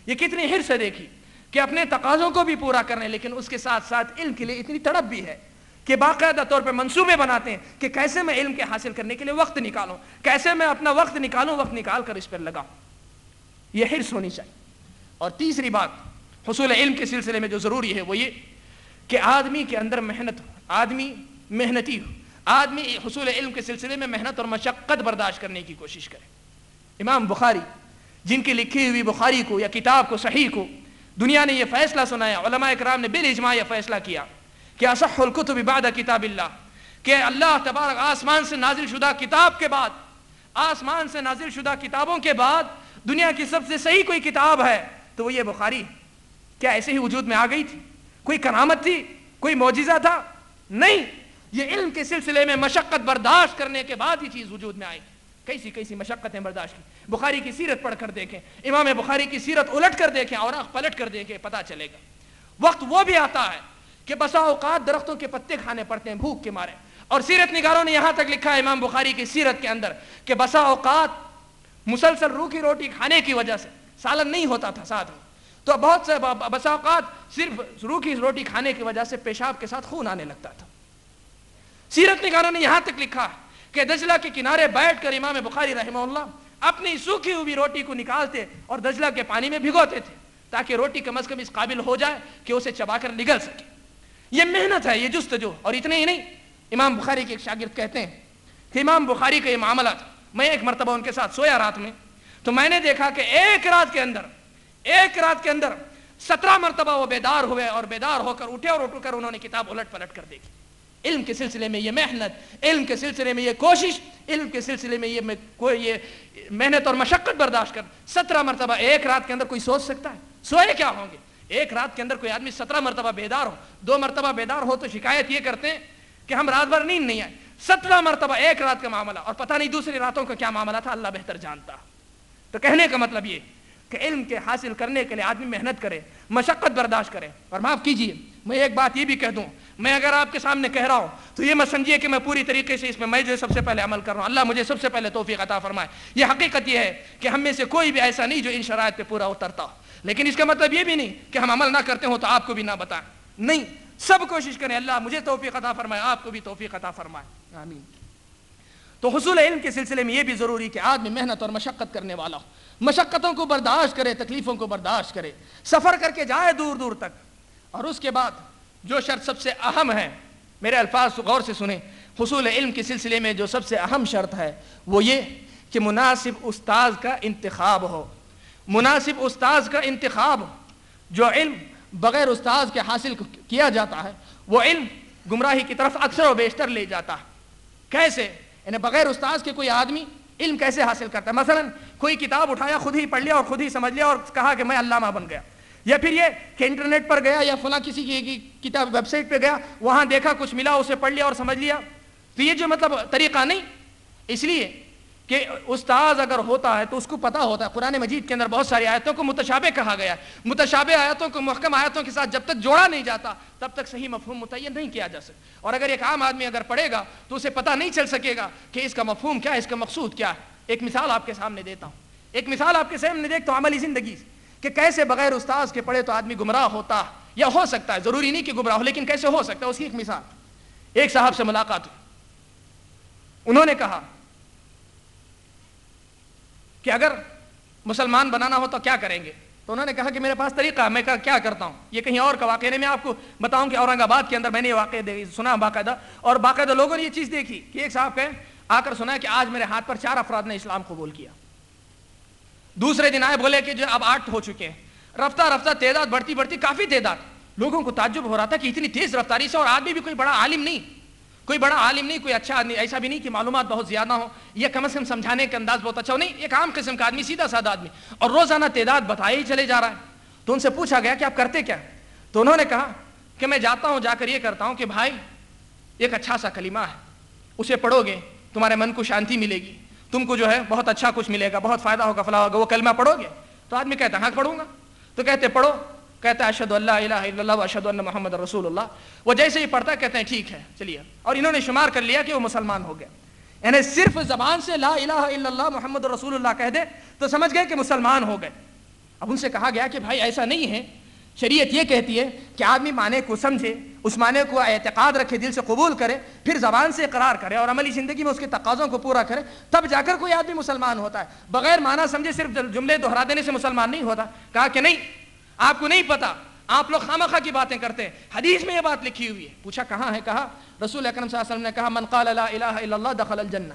یہ کتنی حرص ہے دیکھیے کہ اپنے تقاضوں کو بھی پورا کرنے, لیکن اس کے ساتھ ساتھ علم کے لیے اتنی تڑپ بھی ہے کہ باقاعدہ طور پہ منصوبے بناتے ہیں کہ کیسے میں علم کے حاصل کرنے کے لیے وقت نکالوں, کیسے میں اپنا وقت نکال کر اس پر لگاؤں. یہ حرص ہونی چاہیے. اور تیسری بات حصول علم کے سلسلے میں جو ضروری ہے وہ یہ کہ آدمی کے اندر آدمی محنتی ہو, آدمی حصول علم کے سلسلے میں محنت اور مشقت برداشت کرنے کی کوشش کرے. امام بخاری, جن کی لکھی ہوئی بخاری کو یا کتاب کو صحیح کو دنیا نے یہ فیصلہ سنایا, علماء اکرام نے بالاجماع یہ فیصلہ کیا کہ اصح الکتب بعد کتاب اللہ, کہ اللہ تبارک آسمان سے نازل شدہ کتاب کے بعد, آسمان سے نازل شدہ کتابوں کے بعد دنیا کی سب سے صحیح کوئی کتاب ہے تو وہ یہ بخاری. کیا ایسے ہی وجود میں آ گئی تھی؟ کوئی کرامت تھی؟ کوئی معجزہ تھا؟ نہیں, یہ علم کے سلسلے میں مشقت برداشت کرنے کے بعد یہ چیز وجود میں آئی. کیسی مشقتیں برداشت کی. بخاری کی سیرت پڑھ کر دیکھیں, امام بخاری کی سیرت الٹ کر دیکھیں, اوراق پلٹ کر دیکھیں, پتہ چلے گا. وقت وہ بھی آتا ہے کہ بسا اوقات درختوں کے پتے کھانے پڑتے ہیں بھوک کے مارے, اور سیرت نگاروں نے یہاں تک لکھا ہے امام بخاری کی سیرت کے اندر کہ بسا اوقات مسلسل روکھی روٹی کھانے کی وجہ سے سالن نہیں ہوتا تھا ساتھ میں, تو بہت سے بسا اوقات صرف روکھی روٹی کھانے کی وجہ سے پیشاب کے ساتھ خون آنے لگتا تھا۔ سیرت نگاروں نے یہاں تک لکھا کہ دجلہ کے کنارے بیٹھ کر امام بخاری رحمہ اللہ اپنی سوکھی ہوئی روٹی کو نکالتے اور دجلہ کے پانی میں بھگوتے تھے تاکہ روٹی کم از کم اس قابل ہو جائے کہ اسے چبا کر نگل سکے۔ یہ محنت ہے، یہ جستجو۔ اور اتنے ہی نہیں، امام بخاری کے ایک شاگرد کہتے ہیں کہ امام بخاری کا یہ معاملہ تھا، میں ایک مرتبہ ان کے ساتھ سویا رات میں، تو میں نے دیکھا کہ ایک رات کے اندر 17 مرتبہ وہ بیدار ہوئے اور بیدار ہو کر اٹھے اور اٹھ کر انہوں نے کتاب الٹ پلٹ کر دیکھی۔ علم کے سلسلے میں یہ محنت، علم کے سلسلے میں یہ کوشش، علم کے سلسلے میں یہ محنت اور مشقت برداشت کر 17 مرتبہ ایک رات کے اندر کوئی سوچ سکتا ہے؟ سوئے کیا ہوں گے؟ ایک رات کے اندر کوئی آدمی 17 مرتبہ بیدار ہو، 2 مرتبہ بیدار ہو تو شکایت یہ کرتے ہیں کہ ہم رات بھر نیند نہیں آئی، 17 مرتبہ ایک رات کا معاملہ، اور پتہ نہیں دوسری راتوں کا کیا معاملہ تھا، اللہ بہتر جانتا۔ تو کہنے کا مطلب یہ کہ علم کے حاصل کرنے کے لیے آدمی محنت کرے، مشقت برداشت کرے۔ اور معاف کیجئے، میں ایک بات یہ بھی کہہ دوں، میں اگر آپ کے سامنے کہہ رہا ہوں تو یہ مت سمجھیے کہ میں پوری طریقے سے اس میں جو سب سے پہلے عمل کر رہا ہوں، اللہ مجھے سب سے پہلے توفیق عطا فرمائے۔ یہ حقیقت یہ ہے کہ ہم میں سے کوئی بھی ایسا نہیں جو ان شرائط پہ پورا اترتا ہو، لیکن اس کا مطلب یہ بھی نہیں کہ ہم عمل نہ کرتے ہوں تو آپ کو بھی نہ بتائیں، نہیں، سب کوشش کریں اللہ مجھے توفیق عطا فرمائے، آپ کو بھی توفیق عطا فرمائے، آمین۔ تو حصول علم کے سلسلے میں یہ بھی ضروری کہ آدمی محنت اور مشقت کرنے والا ہو، مشقتوں کو برداشت کرے، تکلیفوں کو برداشت کرے، سفر کر کے جائے دور دور تک۔ اور اس کے بعد جو شرط سب سے اہم ہے، میرے الفاظ غور سے سنیں، حصول علم کے سلسلے میں جو سب سے اہم شرط ہے وہ یہ کہ مناسب استاذ کا انتخاب ہو، مناسب استاذ کا انتخاب ہو۔ جو علم بغیر استاذ کے حاصل کیا جاتا ہے وہ علم گمراہی کی طرف اکثر و بیشتر لے جاتا ہے۔ کیسے؟ یعنی بغیر استاذ کے کوئی آدمی علم کیسے حاصل کرتا ہے؟ مثلا کوئی کتاب اٹھایا، خود ہی پڑھ لیا اور خود ہی سمجھ لیا اور کہا کہ میں علامہ بن گیا، یا پھر یہ کہ انٹرنیٹ پر گیا یا فلاں کسی کی کتاب ویب سائٹ پہ گیا، وہاں دیکھا کچھ ملا، اسے پڑھ لیا اور سمجھ لیا، تو یہ جو مطلب طریقہ نہیں۔ اس لیے کہ استاذ اگر ہوتا ہے تو اس کو پتہ ہوتا ہے، قرآن مجید کے اندر بہت ساری آیتوں کو متشابہ کہا گیا ہے، متشابہ آیتوں کو محکم آیتوں کے ساتھ جب تک جوڑا نہیں جاتا تب تک صحیح مفہوم متعین نہیں کیا جا سکتا۔ اور اگر ایک عام آدمی اگر پڑھے گا تو اسے پتہ نہیں چل سکے گا کہ اس کا مفہوم کیا ہے، اس کا مقصود کیا ہے۔ ایک مثال آپ کے سامنے دیتا ہوں، ایک مثال آپ کے سامنے دیکھتا ہوں عملی زندگی سے، کہ کیسے بغیر استاذ کے پڑھے تو آدمی گمراہ ہوتا یا ہو سکتا ہے، ضروری نہیں کہ گمراہ ہو، لیکن کیسے ہو سکتا ہے۔ اس کی ایک مثال، ایک صاحب سے ملاقات ہوئی، انہوں نے کہا کہ اگر مسلمان بنانا ہو تو کیا کریں گے؟ تو انہوں نے کہا کہ میرے پاس طریقہ ہے، میں کیا کرتا ہوں، یہ کہیں اور کا واقعہ نہیں، میں آپ کو بتاؤں کہ اورنگ آباد کے اندر میں نے یہ واقعہ سنا باقاعدہ، اور باقاعدہ لوگوں نے یہ چیز دیکھی کہ ایک صاحب کہیں آ کر سنا کہ آج میرے ہاتھ پر 4 افراد نے اسلام قبول کیا۔ دوسرے دن آئے، بولے کہ جو اب 8 ہو چکے ہیں۔ رفتہ رفتہ تعداد بڑھتی کافی تعداد، لوگوں کو تعجب ہو رہا تھا کہ اتنی تیز رفتاری سے، اور آدمی بھی کوئی بڑا عالم نہیں، کوئی اچھا آدمی، ایسا بھی نہیں کہ معلومات بہت زیادہ ہوں یا کم از کم سمجھانے کا انداز بہت اچھا ہو، نہیں، ایک عام قسم کا آدمی، سیدھا سادہ آدمی، اور روزانہ تعداد بتایا ہی چلے جا رہا ہے۔ تو ان سے پوچھا گیا کہ آپ کرتے کیا؟ تو انہوں نے کہا کہ میں جاتا ہوں، جا کر یہ کرتا ہوں کہ بھائی ایک اچھا سا کلمہ ہے، اسے پڑھو گے تمہارے من کو شانتی ملے گی، تم کو جو ہے بہت اچھا کچھ ملے گا، بہت فائدہ ہوگا، فلاں ہوگا، وہ کلمہ پڑھو گے؟ تو آدمی کہتا ہے ہاں پڑھوں گا۔ تو کہتے پڑھو، کہتا ہے اشہد اللہ الہ الا اللہ و اشہد ان محمد رسول اللہ۔ وہ جیسے ہی پڑھتا ہے کہتے ہیں ٹھیک ہے چلیے، اور انہوں نے شمار کر لیا کہ وہ مسلمان ہو گیا۔ یعنی صرف زبان سے لا الہ الا اللہ محمد رسول اللہ کہہ دے تو سمجھ گئے کہ مسلمان ہو گئے۔ اب ان سے کہا گیا کہ بھائی ایسا نہیں ہے، شریعت یہ کہتی ہے کہ آدمی معنی کو سمجھے، اس معنی کو اعتقاد رکھے، دل سے قبول کرے، پھر زبان سے اقرار کرے اور عملی زندگی میں اس کے تقاضوں کو پورا کرے، تب جا کر کوئی آدمی مسلمان ہوتا ہے۔ بغیر معنی سمجھے صرف جملے دہرا دینے سے مسلمان نہیں ہوتا۔ کہا کہ نہیں، آپ کو نہیں پتا، آپ لوگ خامخواہ کی باتیں کرتے ہیں، حدیث میں یہ بات لکھی ہوئی ہے۔ پوچھا کہاں ہے؟ کہا رسول اکرم صلی اللہ علیہ وسلم نے کہا من قال لا الہ الا اللہ دخل الجنہ۔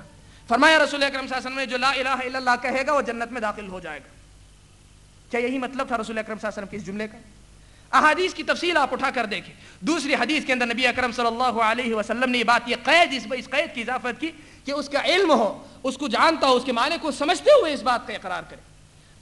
فرمایا رسول اکرم صلی اللہ علیہ وسلم نے جو لا الہ الا اللہ کہے گا وہ جنت میں داخل ہو جائے گا۔ کیا یہی مطلب تھا رسول اکرم صلی اللہ علیہ وسلم کے اس جملے کا؟ احادیث کی تفصیل آپ اٹھا کر دیکھیں، دوسری حدیث کے اندر نبی اکرم صلی اللہ علیہ وسلم نے یہ بات، یہ قید، اس قید کی اضافت کی کہ اس کا علم ہو، اس کو جانتا ہو، اس کے معنی کو سمجھتے ہوئے اس بات کا اقرار کرے۔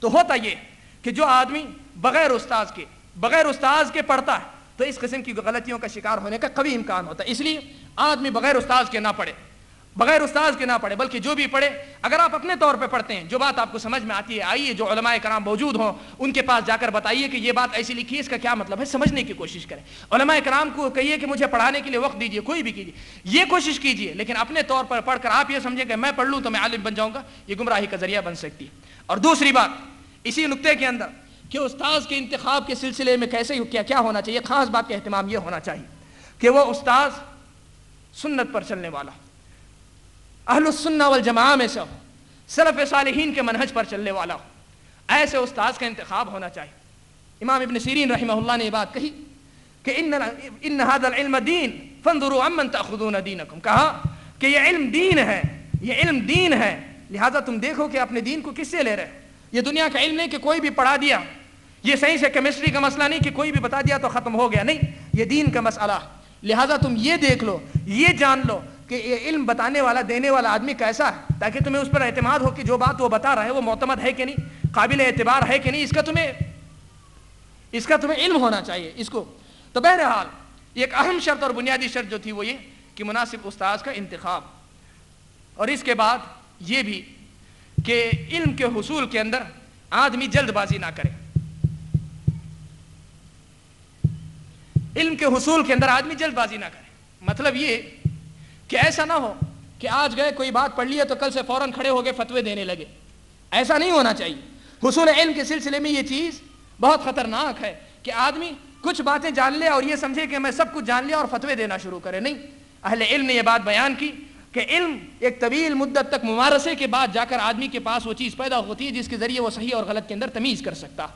تو ہوتا یہ کہ جو آدمی بغیر استاذ کے پڑھتا ہے تو اس قسم کی غلطیوں کا شکار ہونے کا قوی امکان ہوتا ہے۔ اس لیے آدمی بغیر استاذ کے نہ پڑھے، بلکہ جو بھی پڑھے، اگر آپ اپنے طور پہ پڑھتے ہیں، جو بات آپ کو سمجھ میں آتی ہے، آئیے جو علماء کرام موجود ہوں ان کے پاس جا کر بتائیے کہ یہ بات ایسی لکھی ہے، اس کا کیا مطلب ہے، سمجھنے کی کوشش کریں۔ علماء کرام کو کہیے کہ مجھے پڑھانے کے لیے وقت دیجیے، کوئی بھی کیجیے، یہ کوشش کیجیے، لیکن اپنے طور پر پڑھ کر آپ یہ سمجھیں کہ میں پڑھ لوں تو میں عالم بن جاؤں گا، یہ گمراہی کا ذریعہ بن سکتی ہے۔ اور دوسری بات اسی نقطے کے اندر کہ استاذ کے انتخاب کے سلسلے میں کیسے کیا ہونا چاہیے. خاص بات کا اہتمام یہ ہونا چاہیے کہ وہ استاذ سنت پر چلنے والا، اہل السنہ والجماعہ میں سے ہو، سلف صالحین کے منہج پر چلنے والا ہو. ایسے استاذ کا انتخاب ہونا چاہیے. امام ابن سیرین رحمہ اللہ نے یہ بات کہی کہ ان هذا العلم دین فانظروا عمن تاخذون دینکم. کہا کہ یہ علم دین ہے، یہ علم دین ہے، لہذا تم دیکھو کہ اپنے دین کو کس سے لے رہے. یہ دنیا کا علم نہیں کہ کوئی بھی پڑھا دیا، یہ سائنس یا کیمسٹری کا مسئلہ نہیں کہ کوئی بھی بتا دیا تو ختم ہو گیا، نہیں، یہ دین کا مسئلہ. لہذا تم یہ دیکھ لو، یہ جان لو کہ یہ علم بتانے والا، دینے والا آدمی کیسا ہے، تاکہ تمہیں اس پر اعتماد ہو کہ جو بات وہ بتا رہا ہے وہ معتمد ہے کہ نہیں، قابل اعتبار ہے کہ نہیں. اس کا تمہیں علم ہونا چاہیے اس کو. تو بہرحال ایک اہم شرط اور بنیادی شرط جو تھی وہ یہ کہ مناسب استاذ کا انتخاب، اور اس کے بعد یہ بھی کہ علم کے حصول کے اندر آدمی جلد بازی نہ کرے. علم کے حصول کے اندر آدمی جلد بازی نہ کرے. مطلب یہ کہ ایسا نہ ہو کہ آج گئے کوئی بات پڑھ لی ہے تو کل سے فوراً کھڑے ہو گئے فتوے دینے لگے. ایسا نہیں ہونا چاہیے. حصول علم کے سلسلے میں یہ چیز بہت خطرناک ہے کہ آدمی کچھ باتیں جان لے اور یہ سمجھے کہ میں سب کچھ جان لیا اور فتوے دینا شروع کرے. نہیں، اہل علم نے یہ بات بیان کی کہ علم ایک طویل مدت تک ممارسے کے بعد جا کر آدمی کے پاس وہ چیز پیدا ہوتی ہے جس کے ذریعے وہ صحیح اور غلط کے اندر تمیز کر سکتا.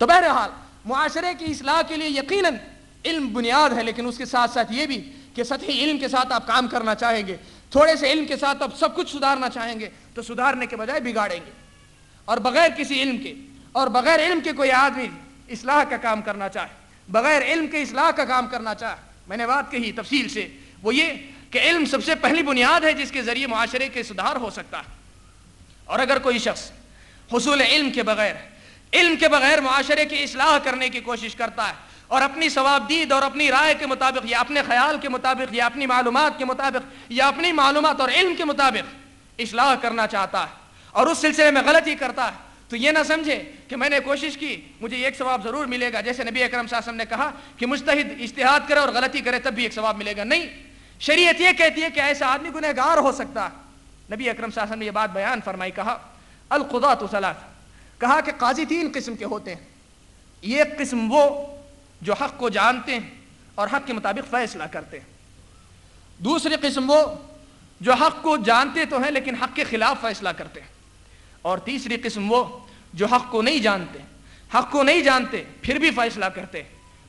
تو بہرحال معاشرے کی اصلاح کے لیے یقیناً علم بنیاد ہے، لیکن اس کے ساتھ ساتھ یہ بھی کہ سطحی علم کے ساتھ آپ کام کرنا چاہیں گے، تھوڑے سے علم کے ساتھ آپ سب کچھ سدھارنا چاہیں گے تو سدھارنے کے بجائے بگاڑیں گے. اور بغیر کسی علم کے اور بغیر علم کے کوئی آدمی اصلاح کا کام کرنا چاہے، بغیر علم کے اصلاح کا کام کرنا چاہے، میں نے بات کہی تفصیل سے، وہ یہ کہ علم سب سے پہلی بنیاد ہے جس کے ذریعے معاشرے کے سدھار ہو سکتا ہے. اور اگر کوئی شخص حصول علم کے بغیر معاشرے کی اصلاح کرنے کی کوشش کرتا ہے اور اپنی ثوابدید اور اپنی رائے کے مطابق یا اپنے خیال کے مطابق یا اپنی معلومات کے مطابق یا اپنی معلومات اور علم کے مطابق اصلاح کرنا چاہتا ہے اور اس سلسلے میں غلطی کرتا ہے تو یہ نہ سمجھے کہ میں نے کوشش کی مجھے ایک ثواب ضرور ملے گا. جیسے نبی اکرم صلی اللہ علیہ وسلم نے کہا کہ مجتہد اجتہاد کرے اور غلطی کرے تب بھی ایک ثواب ملے گا. نہیں، شریعت یہ کہتی ہے کہ ایسا آدمی گنہگار ہو سکتا ہے. نبی اکرم صلی اللہ علیہ وسلم نے یہ بات بیان فرمائی. کہا القضاۃ ثلاث، کہا کہ قاضی 3 قسم کے ہوتے ہیں. ایک قسم وہ جو حق کو جانتے ہیں اور حق کے مطابق فیصلہ کرتے ہیں. دوسری قسم وہ جو حق کو جانتے تو ہیں لیکن حق کے خلاف فیصلہ کرتے ہیں. اور تیسری قسم وہ جو حق کو نہیں جانتے پھر بھی فیصلہ کرتے.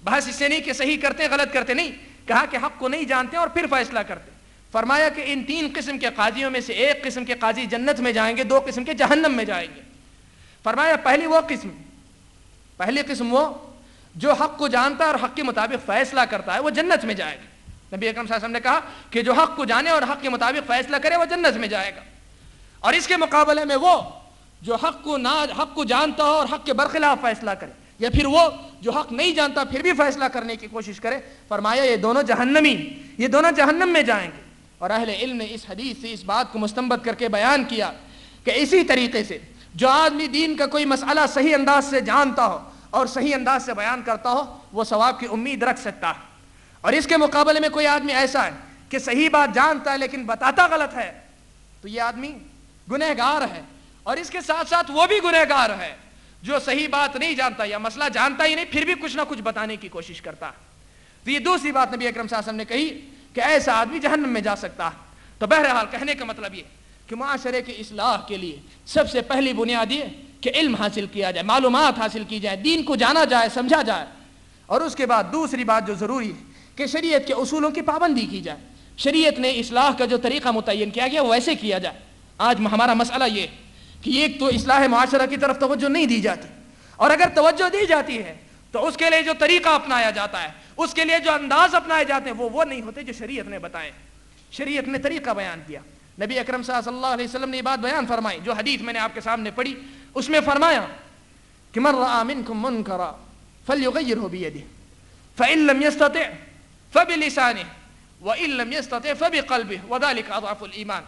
بحث اس سے نہیں کہ صحیح کرتے غلط کرتے، نہیں، کہا کہ حق کو نہیں جانتے اور پھر فیصلہ کرتے. فرمایا کہ ان 3 قسم کے قاضیوں میں سے ایک قسم کے قاضی جنت میں جائیں گے، 2 قسم کے جہنم میں جائیں گے. فرمایا پہلی قسم وہ جو حق کو جانتا ہے اور حق کے مطابق فیصلہ کرتا ہے وہ جنت میں جائے گا. نبی اکرم صلی اللہ علیہ وسلم نے کہا کہ جو حق کو جانے اور حق کے مطابق فیصلہ کرے وہ جنت میں جائے گا. اور اس کے مقابلے میں وہ جو حق کو جانتا ہو اور حق کے برخلاف فیصلہ کرے، یا پھر وہ جو حق نہیں جانتا پھر بھی فیصلہ کرنے کی کوشش کرے، فرمایا یہ دونوں جہنم میں جائیں گے. اور اہل علم نے اس حدیث سے اس بات کو مستنبط کر کے بیان کیا کہ اسی طریقے سے جو آدمی دین کا کوئی مسئلہ صحیح انداز سے جانتا ہو اور صحیح انداز سے بیان کرتا ہو وہ ثواب کی امید رکھ سکتا ہے. اور اس کے مقابلے میں کوئی آدمی ایسا ہے کہ صحیح بات جانتا ہے لیکن بتاتا غلط ہے تو یہ آدمی گنہگار ہے. اور اس کے ساتھ ساتھ وہ بھی گنہگار ہے جو صحیح بات نہیں جانتا یا مسئلہ جانتا ہی نہیں پھر بھی کچھ نہ کچھ بتانے کی کوشش کرتا ہے. تو یہ دوسری بات نبی اکرم صلی اللہ علیہ وسلم نے کہی کہ ایسا آدمی جہنم میں جا سکتا ہے. تو بہرحال کہنے کا مطلب یہ کہ معاشرے کی اصلاح کے لیے سب سے پہلی بنیاد یہ کہ علم حاصل کیا جائے، معلومات حاصل کی جائے، دین کو جانا جائے، سمجھا جائے. اور اس کے بعد دوسری بات جو ضروری ہے کہ شریعت کے اصولوں کی پابندی کی جائے. شریعت نے اصلاح کا جو طریقہ متعین کیا گیا ویسے کیا جائے. آج ہمارا مسئلہ یہ کہ ایک تو اصلاح معاشرہ کی طرف توجہ نہیں دی جاتی، اور اگر توجہ دی جاتی ہے تو اس کے لیے جو طریقہ اپنایا جاتا ہے، اس کے لیے جو انداز اپنائے جاتے ہیں وہ نہیں ہوتے جو شریعت نے بتائے. شریعت نے طریقہ بیان کیا. نبی اکرم صلی اللہ علیہ وسلم نے یہ بات بیان فرمائی جو حدیث میں نے آپ کے سامنے پڑھی. اس میں فرمایا کہ من رأى منكم منكرا فليغيره بيده فإن لم يستطع فبلسانه وإن لم يستطع فبقلبه وذلك أضعف الإيمان.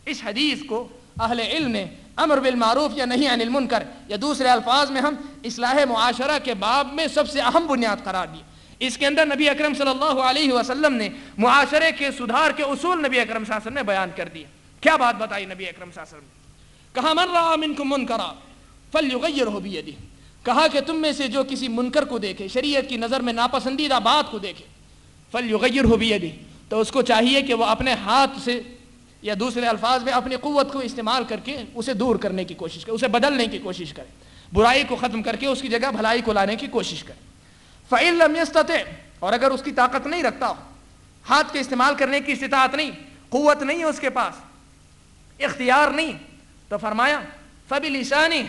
اس حدیث کو اہل علم نے امر بالمعروف یا نہی عن المنکر یا دوسرے الفاظ میں ہم اصلاح معاشرہ کے باب میں سب سے اہم بنیاد قرار دی. اس کے اندر نبی اکرم صلی اللہ علیہ وسلم نے معاشرے کے سدھار کے اصول نبی اکرم صلی اللہ علیہ وسلم نے بیان کر دیے. کیا بات بتائی نبی اکرم صلی اللہ علیہ وسلم نے؟ کہا من رأى منکم منکرا فلیغیرہ بیدہ کہا کہ تم میں سے جو کسی منکر کو دیکھے، شریعت کی نظر میں ناپسندیدہ بات کو دیکھے، فَلْيُغَيِّرْهُ بِيَدِهِ، تو اس کو چاہیے کہ وہ اپنے ہاتھ سے یا دوسرے الفاظ میں اپنی قوت کو استعمال کر کے اسے دور کرنے کی کوشش کرے، اسے بدلنے کی کوشش کرے، برائی کو ختم کر کے اس کی جگہ بھلائی کو لانے کی کوشش کرے۔ فَإِن لَمْ يَسْتَطِعْ، اور اگر اس کی طاقت نہیں رکھتا ہو، ہاتھ کے استعمال کرنے کی استطاعت نہیں، قوت نہیں ہے اس کے پاس، اختیار نہیں، تو فرمایا فَبِلِسَانِهِ،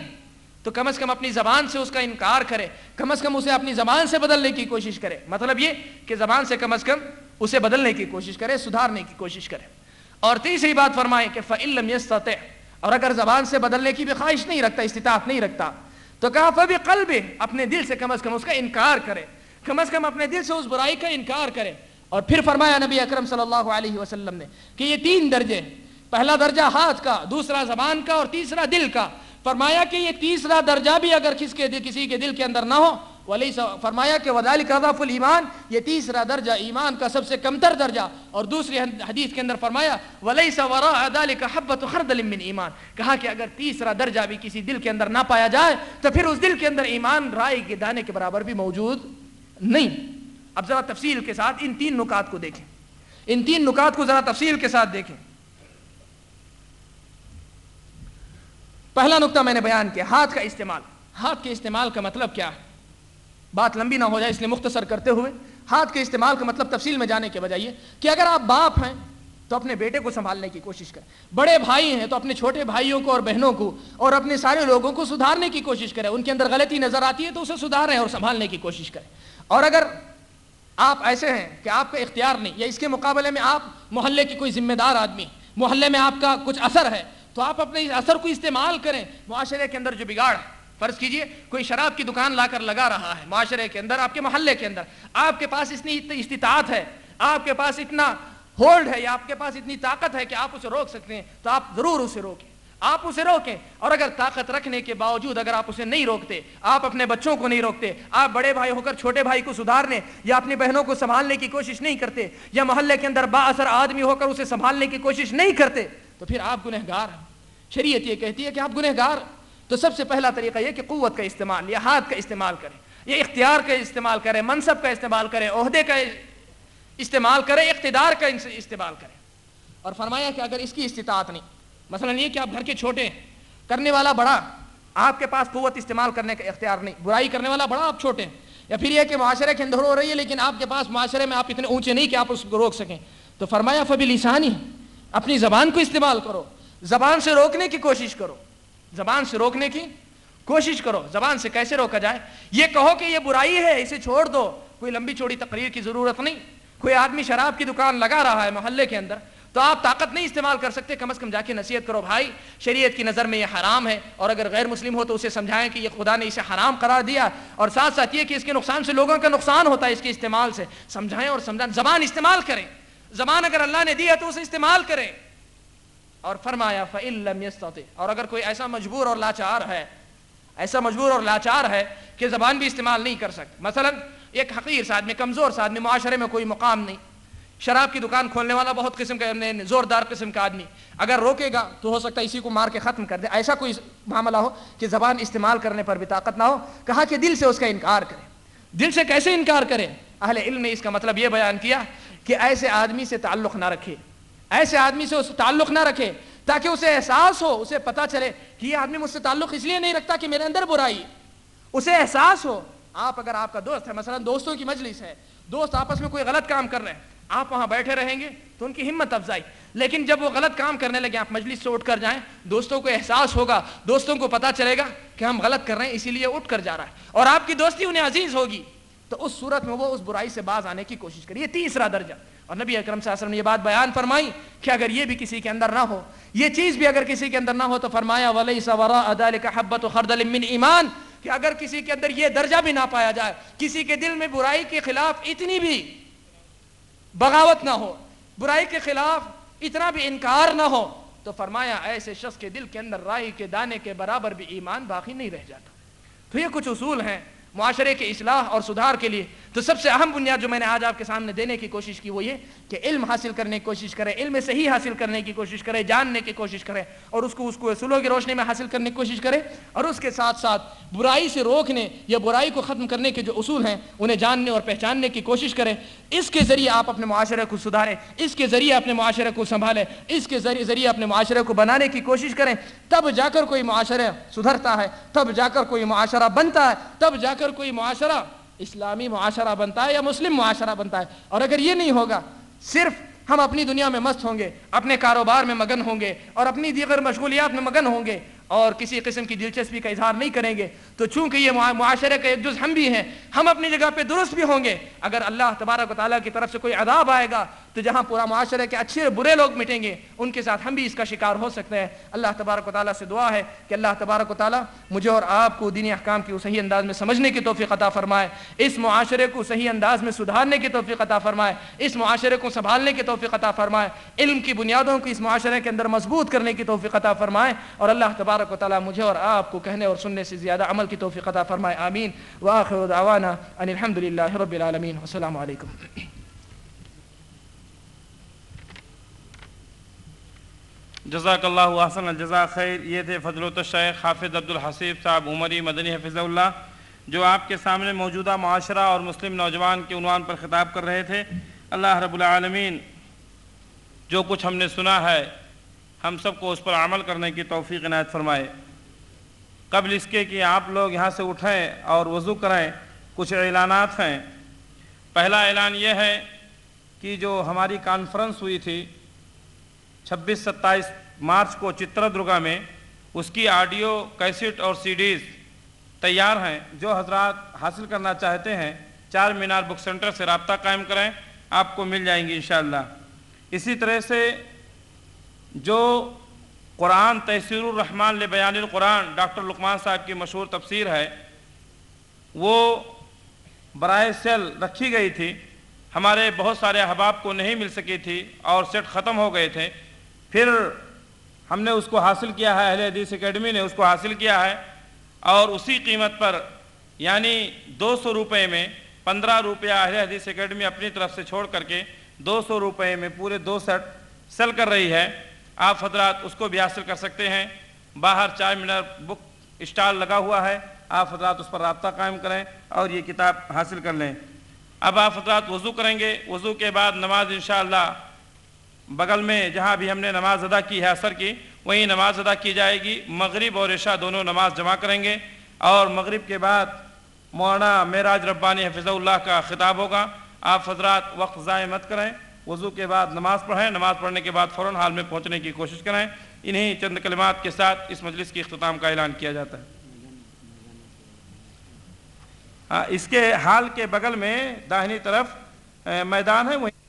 تو کم از کم اپنی زبان سے اس کا انکار کرے، کم از کم اسے اپنی زبان سے بدلنے کی کوشش کرے۔ مطلب یہ کہ زبان سے کم از کم اسے بدلنے کی کوشش کرے، سدھارنے کی کوشش کرے۔ اور تیسری بات فرمائے کہ فَإِن لَمْ يَسْتَطِعْ، اور اگر زبان سے بدلنے کی بھی خواہش نہیں رکھتا، استطاعت نہیں رکھتا، تو کہا فَبِقَلْبِهِ، اپنے دل سے کم از کم اس کا انکار کرے، کم از کم اپنے دل سے اس برائی کا انکار کرے۔ اور پھر فرمایا نبی اکرم صلی اللہ علیہ وسلم نے کہ یہ 3 درجے، پہلا درجہ ہاتھ کا، دوسرا زبان کا، اور تیسرا دل کا۔ فرمایا کہ یہ تیسرا درجہ بھی اگر کسی کے دل کے اندر نہ ہو، فرمایا کہ وَذَلِكَ أَضْعَفُ الْإِيمَانِ، یہ تیسرا درجہ ایمان کا سب سے کمتر درجہ۔ اور دوسری حدیث کے اندر فرمایا وَلَيْسَ وَرَاءَ ذَلِكَ حَبَّةُ خَرْدَلٍ مِّنْ ایمان، کہا کہ اگر تیسرا درجہ بھی کسی دل کے اندر نہ پایا جائے تو پھر اس دل کے اندر ایمان رائی کے دانے کے برابر بھی موجود نہیں۔ اب ذرا تفصیل کے ساتھ ان 3 نکات کو دیکھیں، ان 3 نکات کو ذرا تفصیل کے ساتھ دیکھیں۔ پہلا نقطہ میں نے بیان کیا، ہاتھ کا استعمال۔ ہاتھ کے استعمال کا مطلب کیا ہے؟ بات لمبی نہ ہو جائے اس لیے مختصر کرتے ہوئے، ہاتھ کے استعمال کا مطلب تفصیل میں جانے کے بجائے یہ کہ اگر آپ باپ ہیں تو اپنے بیٹے کو سنبھالنے کی کوشش کریں، بڑے بھائی ہیں تو اپنے چھوٹے بھائیوں کو اور بہنوں کو اور اپنے سارے لوگوں کو سدھارنے کی کوشش کریں، ان کے اندر غلطی نظر آتی ہے تو اسے سدھاریں اور سنبھالنے کی کوشش کریں۔ اور اگر آپ ایسے ہیں کہ آپ کا اختیار نہیں، یا اس کے مقابلے میں آپ محلے کی کوئی ذمہ دار آدمی، محلے میں آپ کا کچھ اثر ہے، تو آپ اپنے اس اثر کو استعمال کریں۔ معاشرے کے اندر جو بگاڑ ہے، فرض کیجئے کوئی شراب کی دکان لا کر لگا رہا ہے معاشرے کے اندر، آپ کے محلے کے اندر، آپ کے پاس اتنی استطاعت ہے، آپ کے پاس اتنا ہولڈ ہے، یا آپ کے پاس اتنی طاقت ہے کہ آپ اسے روک سکتے ہیں، تو آپ ضرور اسے روکیں، آپ اسے روکیں۔ اور اگر طاقت رکھنے کے باوجود اگر آپ اسے نہیں روکتے، آپ اپنے بچوں کو نہیں روکتے، آپ بڑے بھائی ہو کر چھوٹے بھائی کو سدھارنے یا اپنی بہنوں کو سنبھالنے کی کوشش نہیں کرتے، یا محلے کے اندر با اثر آدمی ہو کر اسے سنبھالنے کی کوشش نہیں کرتے، تو پھر آپ گنہگار ہیں۔ شریعت یہ کہتی ہے کہ آپ گنہگار۔ تو سب سے پہلا طریقہ یہ کہ قوت کا استعمال، یا ہاتھ کا استعمال کریں، یا اختیار کا استعمال کریں، منصب کا استعمال کریں، عہدے کا استعمال کریں، اقتدار کا استعمال کریں۔ اور فرمایا کہ اگر اس کی استطاعت نہیں، مثلا یہ کہ آپ گھر کے چھوٹے ہیں، کرنے والا بڑا، آپ کے پاس قوت استعمال کرنے کا اختیار نہیں، برائی کرنے والا بڑا، آپ چھوٹے ہیں، یا پھر یہ کہ معاشرے کے اندر ہو رہی ہے لیکن آپ کے پاس معاشرے میں آپ اتنے اونچے نہیں کہ آپ اس کو روک سکیں، تو فرمایا فبلسانی، اپنی زبان کو استعمال کرو، زبان سے روکنے کی کوشش کرو، زبان سے روکنے کی کوشش کرو۔ زبان سے کیسے روکا جائے؟ یہ کہو کہ یہ برائی ہے، اسے چھوڑ دو، کوئی لمبی چوڑی تقریر کی ضرورت نہیں۔ کوئی آدمی شراب کی دکان لگا رہا ہے محلے کے اندر، تو آپ طاقت نہیں استعمال کر سکتے، کم از کم جا کے نصیحت کرو، بھائی شریعت کی نظر میں یہ حرام ہے، اور اگر غیر مسلم ہو تو اسے سمجھائیں کہ یہ خدا نے اسے حرام قرار دیا، اور ساتھ ساتھ یہ کہ اس کے نقصان سے لوگوں کا نقصان ہوتا ہے، اس کے استعمال سے سمجھائیں اور سمجھائیں۔ زبان استعمال کریں، زبان اگر اللہ نے دی ہے تو اسے استعمال کریں۔ اور فرمایا فَإِن لَمْ يَسْتَطِعْ، اور اگر کوئی ایسا مجبور اور لاچار ہے، ایسا مجبور اور لاچار ہے کہ زبان بھی استعمال نہیں کر سکتا، مثلا ایک حقیر سا آدمی، کمزور سا آدمی، معاشرے میں کوئی مقام نہیں، شراب کی دکان کھولنے والا بہت قسم کا زوردار قسم کا آدمی، اگر روکے گا تو ہو سکتا ہے اسی کو مار کے ختم کر دے، ایسا کوئی معاملہ ہو کہ زبان استعمال کرنے پر بھی طاقت نہ ہو، کہا کہ دل سے اس کا انکار کرے۔ دل سے کیسے انکار کرے؟ اہل علم نے اس کا مطلب یہ بیان کیا کہ ایسے آدمی سے تعلق نہ رکھے، ایسے آدمی سے اس تعلق نہ رکھے تاکہ اسے احساس ہو، اسے پتہ چلے کہ یہ آدمی مجھ سے تعلق اس لیے نہیں رکھتا کہ میرے اندر برائی، اسے احساس ہو۔ آپ اگر آپ کا دوست ہے، مثلا دوستوں کی مجلس ہے، دوست آپس میں کوئی غلط کام کر رہے ہیں، آپ وہاں بیٹھے رہیں گے تو ان کی ہمت افزائی، لیکن جب وہ غلط کام کرنے لگے آپ مجلس سے اٹھ کر جائیں، دوستوں کو احساس ہوگا، دوستوں کو پتہ چلے گا کہ ہم غلط کر رہے ہیں اسی لیے اٹھ کر جا رہا ہے، اور آپ کی دوستی انہیں عزیز ہوگی، تو اس صورت میں وہ اس برائی سے باز آنے کی کوشش کرے۔ یہ تیسرا درجہ۔ اور نبی اکرم صلی اللہ علیہ وسلم نے یہ بات بیان فرمائی کہ اگر یہ بھی کسی کے اندر نہ ہو، یہ چیز بھی اگر کسی کے اندر نہ ہو، تو فرمایا وَلَيْسَ وَرَاءَ ذَلِكَ حَبَّةُ خَرْدَلٍ مِّنْ ایمان، کہ اگر کسی کے اندر یہ درجہ بھی نہ پایا جائے، کسی کے دل میں برائی کے خلاف اتنی بھی بغاوت نہ ہو، برائی کے خلاف اتنا بھی انکار نہ ہو، تو فرمایا ایسے شخص کے دل کے اندر رائی کے دانے کے برابر بھی ایمان باقی نہیں رہ جاتا۔ تو یہ کچھ اصول ہیں معاشرے کے اصلاح اور سدھار کے لیے تو سب سے اہم بنیاد جو میں نے آج آپ کے سامنے دینے کی کوشش کی وہ یہ کہ علم حاصل کرنے کی کوشش کرے، علم صحیح حاصل کرنے کی کوشش کرے، جاننے کی کوشش کرے اور اس کو اصولوں کی روشنی میں حاصل کرنے کی کوشش کرے، اور اس کے ساتھ ساتھ برائی سے روکنے یا برائی کو ختم کرنے کے جو اصول ہیں انہیں جاننے اور پہچاننے کی کوشش کرے۔ اس کے ذریعے آپ اپنے معاشرے کو سدھاریں، اس کے ذریعے اپنے معاشرے کو سنبھالیں، اس کے ذریعے اپنے معاشرے کو بنانے کی کوشش کریں، تب جا کر کوئی معاشرہ سدھرتا ہے، تب جا کر کوئی معاشرہ بنتا ہے، تب جا کر کوئی معاشرہ اسلامی معاشرہ بنتا ہے یا مسلم معاشرہ بنتا ہے۔ اور اگر یہ نہیں ہوگا، صرف ہم اپنی دنیا میں مست ہوں گے، اپنے کاروبار میں مگن ہوں گے اور اپنی دیگر مشغولیات میں مگن ہوں گے اور کسی قسم کی دلچسپی کا اظہار نہیں کریں گے، تو چونکہ یہ معاشرے کا ایک جز ہم بھی ہیں، ہم اپنی جگہ پہ درست بھی ہوں گے، اگر اللہ تبارک و تعالیٰ کی طرف سے کوئی عذاب آئے گا تو جہاں پورا معاشرے کے اچھے برے لوگ مٹیں گے ان کے ساتھ ہم بھی اس کا شکار ہو سکتے ہیں۔ اللہ تبارک و تعالیٰ سے دعا ہے کہ اللہ تبارک و تعالیٰ مجھے اور آپ کو دینی احکام کی صحیح انداز میں سمجھنے کی توفیق عطا فرمائے، اس معاشرے کو صحیح انداز میں سدھارنے کی توفیق عطا فرمائے، اس معاشرے کو سنبھالنے کی توفیق عطا فرمائے، علم کی بنیادوں کو اس معاشرے کے اندر مضبوط کرنے کی توفیق عطا فرمائے، اور اللہ تبارک و تعالیٰ مجھے اور آپ کو کہنے اور سننے سے زیادہ عمل کی توفیق عطا فرمائے، آمین۔ وآخر دعوانا ان الحمدللہ رب العالمین، والسلام علیکم۔ جزاک اللہ احسن الجزا خیر۔ یہ تھے فضلۃ الشیخ حافظ عبدالحسیب صاحب عمری مدنی حفظہ اللہ، جو آپ کے سامنے موجودہ معاشرہ اور مسلم نوجوان کے عنوان پر خطاب کر رہے تھے۔ اللہ رب العالمین جو کچھ ہم نے سنا ہے ہم سب کو اس پر عمل کرنے کی توفیق عنایت فرمائے۔ قبل اس کے کہ آپ لوگ یہاں سے اٹھیں اور وضو کریں، کچھ اعلانات ہیں۔ پہلا اعلان یہ ہے کہ جو ہماری کانفرنس ہوئی تھی 26-27 مارچ کو چتردرگا میں، اس کی آڈیو کیسٹ اور سی ڈیز تیار ہیں۔ جو حضرات حاصل کرنا چاہتے ہیں 4 مینار بک سینٹر سے رابطہ قائم کریں، آپ کو مل جائیں گی انشاءاللہ۔ اسی طرح سے جو قرآن تیسیر الرحمن لبیان القرآن ڈاکٹر لقمان صاحب کی مشہور تفسیر ہے، وہ برائے سیل رکھی گئی تھی، ہمارے بہت سارے احباب کو نہیں مل سکی تھی اور سیٹ ختم ہو گئے تھے، پھر ہم نے اس کو حاصل کیا ہے، اہل حدیث اکیڈمی نے اس کو حاصل کیا ہے، اور اسی قیمت پر یعنی 200 روپے میں 15 روپیہ اہل حدیث اکیڈمی اپنی طرف سے چھوڑ کر کے 200 روپے میں پورے 2 سیٹ سیل کر رہی ہے۔ آپ حضرات اس کو بھی حاصل کر سکتے ہیں۔ باہر 4 مینار بک اسٹال لگا ہوا ہے، آپ حضرات اس پر رابطہ قائم کریں اور یہ کتاب حاصل کر لیں۔ اب آپ حضرات وضو کریں گے، وضو کے بعد نماز انشاءاللہ بغل میں جہاں بھی ہم نے نماز ادا کی ہے عصر کی، وہیں نماز ادا کی جائے گی۔ مغرب اور عشاء دونوں نماز جمع کریں گے، اور مغرب کے بعد مولانا معراج ربانی حفظہ اللہ کا خطاب ہوگا۔ آپ حضرات وقت ضائع مت کریں، وضو کے بعد نماز پڑھیں، نماز پڑھنے کے بعد فوراً حال میں پہنچنے کی کوشش کریں۔ انہی چند کلمات کے ساتھ اس مجلس کی اختتام کا اعلان کیا جاتا ہے۔ اس کے حال کے بغل میں داہنی طرف میدان ہے، وہیں